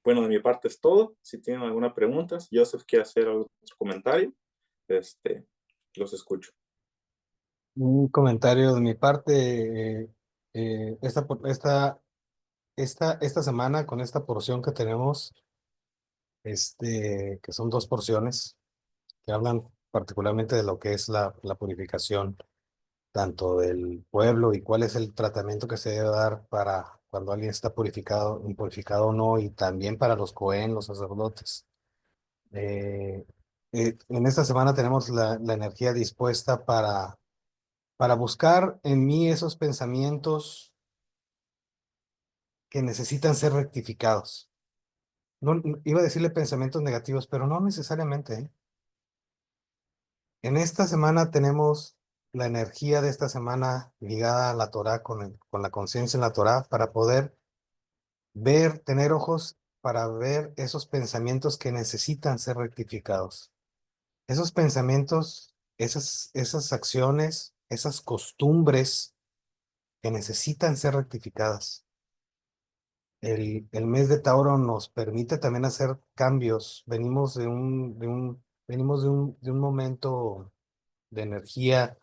[SPEAKER 1] bueno, de mi parte es todo. Si tienen alguna pregunta, si Joseph quiere hacer algún otro comentario, los escucho.
[SPEAKER 2] Un comentario de mi parte. Esta semana con esta porción que tenemos, que son 2 porciones que hablan particularmente de lo que es la purificación, tanto del pueblo y cuál es el tratamiento que se debe dar para cuando alguien está impurificado o no, y también para los Cohen, los sacerdotes. Eh, en esta semana tenemos la energía dispuesta para buscar en mí esos pensamientos que necesitan ser rectificados. Iba a decirle pensamientos negativos, pero no necesariamente, ¿eh? En esta semana tenemos la energía de esta semana ligada a la Torah, con la conciencia en la Torah, para poder ver, tener ojos para ver esos pensamientos que necesitan ser rectificados. Esos pensamientos, esas acciones, esas costumbres que necesitan ser rectificadas. El mes de Tauro nos permite también hacer cambios. Venimos de un momento de energía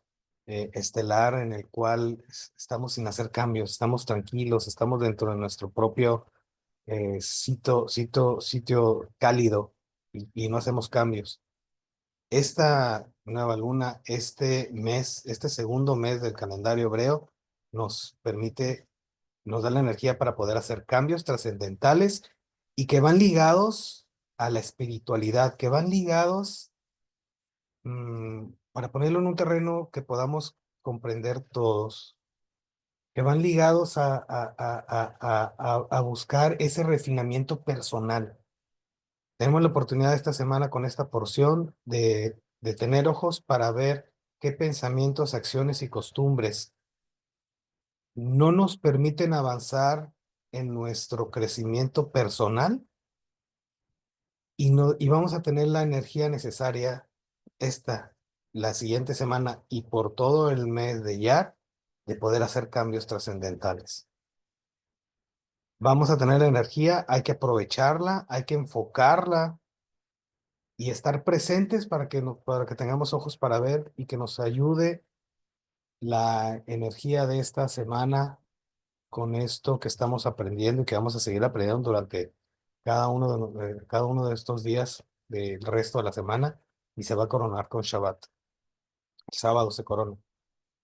[SPEAKER 2] estelar en el cual estamos sin hacer cambios, estamos tranquilos, estamos dentro de nuestro propio sitio cálido, y no hacemos cambios. Esta nueva luna, este segundo mes del calendario hebreo, nos permite, nos da la energía para poder hacer cambios trascendentales y que van ligados a la espiritualidad, que van ligados, para ponerlo en un terreno que podamos comprender todos, que van ligados a buscar ese refinamiento personal. Tenemos la oportunidad esta semana con esta porción de tener ojos para ver qué pensamientos, acciones y costumbres no nos permiten avanzar en nuestro crecimiento personal, y vamos a tener la energía necesaria la siguiente semana y por todo el mes de ya, de poder hacer cambios trascendentales. Vamos a tener la energía, hay que aprovecharla, hay que enfocarla y estar presentes para que tengamos ojos para ver y que nos ayude la energía de esta semana con esto que estamos aprendiendo y que vamos a seguir aprendiendo durante cada uno de estos días del resto de la semana, y se va a coronar con Shabbat. El sábado se corona.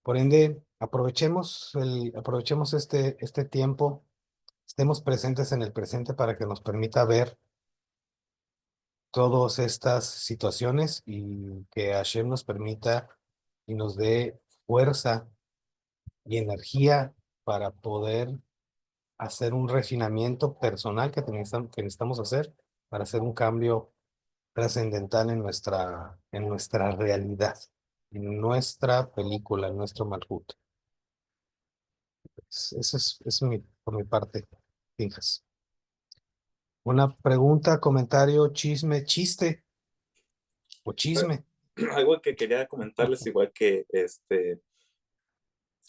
[SPEAKER 2] Por ende, aprovechemos este tiempo, estemos presentes en el presente para que nos permita ver todas estas situaciones y que Hashem nos permita y nos dé fuerza y energía para poder hacer un refinamiento personal que necesitamos hacer para hacer un cambio trascendental en nuestra realidad, en nuestra película, en nuestro Malhut. Eso es por mi parte, Pinjas. Una pregunta, comentario, chisme, chiste o chisme.
[SPEAKER 1] Algo que quería comentarles, igual que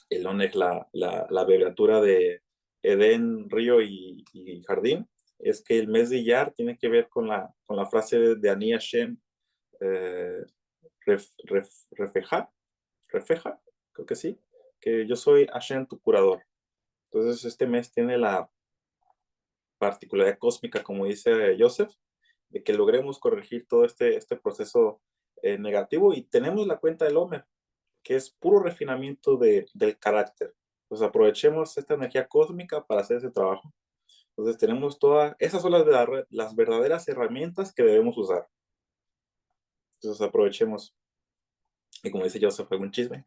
[SPEAKER 1] el ONEG, la abreviatura de Edén, Río y Jardín, es que el mes de Iyar tiene que ver con la frase de Ani Hashem, refeja, creo que sí, que yo soy Hashem tu curador. Entonces este mes tiene la particularidad cósmica, como dice Joseph, de que logremos corregir todo este proceso negativo, y tenemos la cuenta del Homer, que es puro refinamiento del carácter. Pues aprovechemos esta energía cósmica para hacer ese trabajo. Entonces tenemos esas son las verdaderas herramientas que debemos usar. Entonces aprovechemos. Y como dice Joseph, algún chisme.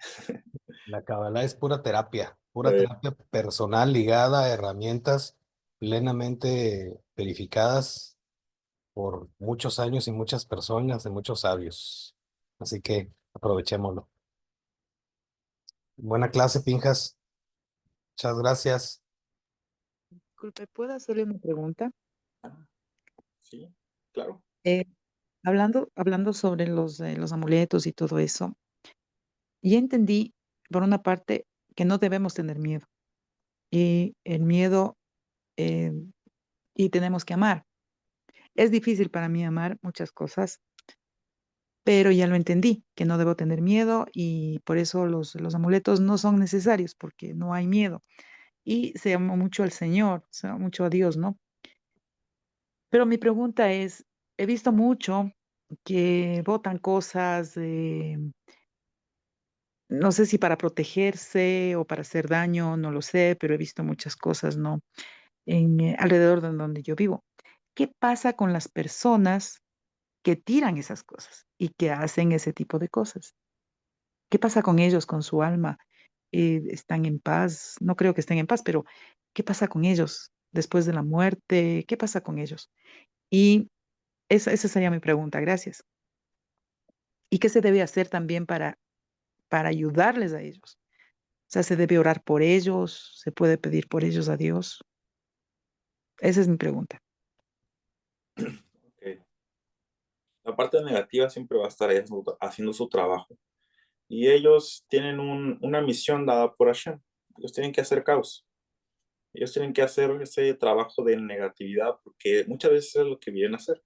[SPEAKER 2] La Kabbalah es pura terapia personal ligada a herramientas plenamente verificadas por muchos años y muchas personas, de muchos sabios. Así que aprovechémoslo. Buena clase, Pinjas. Muchas gracias.
[SPEAKER 4] Disculpe, ¿puedo hacerle una pregunta?
[SPEAKER 1] Sí, claro.
[SPEAKER 4] Hablando sobre los amuletos y todo eso, ya entendí, por una parte, que no debemos tener miedo. Y el miedo, eh, y tenemos que amar. Es difícil para mí amar muchas cosas, pero ya lo entendí, que no debo tener miedo y por eso los amuletos no son necesarios, porque no hay miedo. Y se ama mucho al Señor, se ama mucho a Dios, ¿no? Pero mi pregunta es, he visto mucho que botan cosas, no sé si para protegerse o para hacer daño, no lo sé, pero he visto muchas cosas, ¿no? Alrededor de donde yo vivo. ¿Qué pasa con las personas que tiran esas cosas y que hacen ese tipo de cosas? ¿Qué pasa con ellos, con su alma? ¿Están en paz? No creo que estén en paz, pero ¿qué pasa con ellos después de la muerte? ¿Qué pasa con ellos? Y esa sería mi pregunta. Gracias. ¿Y qué se debe hacer también para ayudarles a ellos? O sea, ¿se debe orar por ellos? ¿Se puede pedir por ellos a Dios? Esa es mi pregunta.
[SPEAKER 1] Okay. La parte negativa siempre va a estar haciendo su trabajo. Y ellos tienen una misión dada por Hashem. Ellos tienen que hacer caos. Ellos tienen que hacer ese trabajo de negatividad, porque muchas veces es lo que vienen a hacer.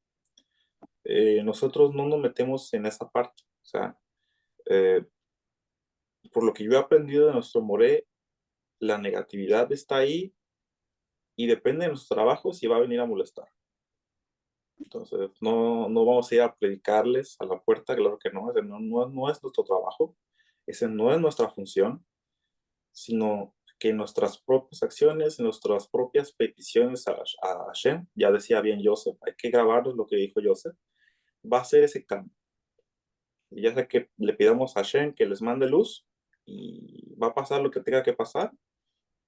[SPEAKER 1] Nosotros no nos metemos en esa parte. O sea, eh, por lo que yo he aprendido de nuestro Moré, la negatividad está ahí y depende de nuestro trabajo si va a venir a molestar. Entonces, no vamos a ir a predicarles a la puerta, claro que no, ese no es nuestro trabajo, ese no es nuestra función, sino que nuestras propias acciones, nuestras propias peticiones a Hashem, ya decía bien Joseph, hay que grabarles lo que dijo Joseph, va a ser ese cambio. Y ya sea que le pidamos a Hashem que les mande luz y va a pasar lo que tenga que pasar,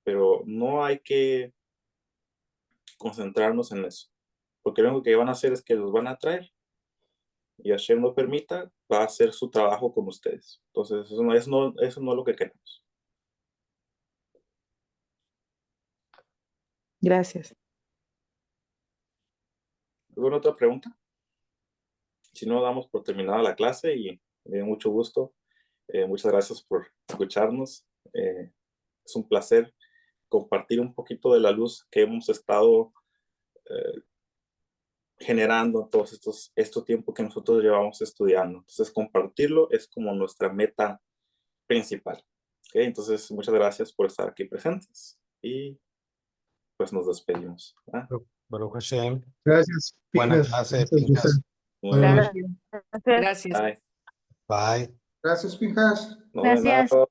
[SPEAKER 1] pero no hay que concentrarnos en eso, porque lo único que van a hacer es que los van a traer y Hashem lo permita, va a hacer su trabajo con ustedes. Entonces, eso no es lo que queremos.
[SPEAKER 4] Gracias.
[SPEAKER 1] ¿Alguna otra pregunta? Si no, damos por terminada la clase y me dio mucho gusto. Muchas gracias por escucharnos. Es un placer compartir un poquito de la luz que hemos estado generando todos estos tiempos que nosotros llevamos estudiando. Entonces, compartirlo es como nuestra meta principal. ¿Okay? Entonces, muchas gracias por estar aquí presentes y pues nos despedimos. ¿Ah?
[SPEAKER 2] Baruch Hashem.
[SPEAKER 7] Gracias,
[SPEAKER 2] Buena
[SPEAKER 7] Pinjas.
[SPEAKER 2] clase,
[SPEAKER 7] Gracias,
[SPEAKER 2] Pinjas.
[SPEAKER 7] Joseph.
[SPEAKER 1] Muy bien.
[SPEAKER 5] Gracias.
[SPEAKER 3] Gracias.
[SPEAKER 1] Bye.
[SPEAKER 2] Bye.
[SPEAKER 7] Gracias, Pinjas.
[SPEAKER 1] No, de nada.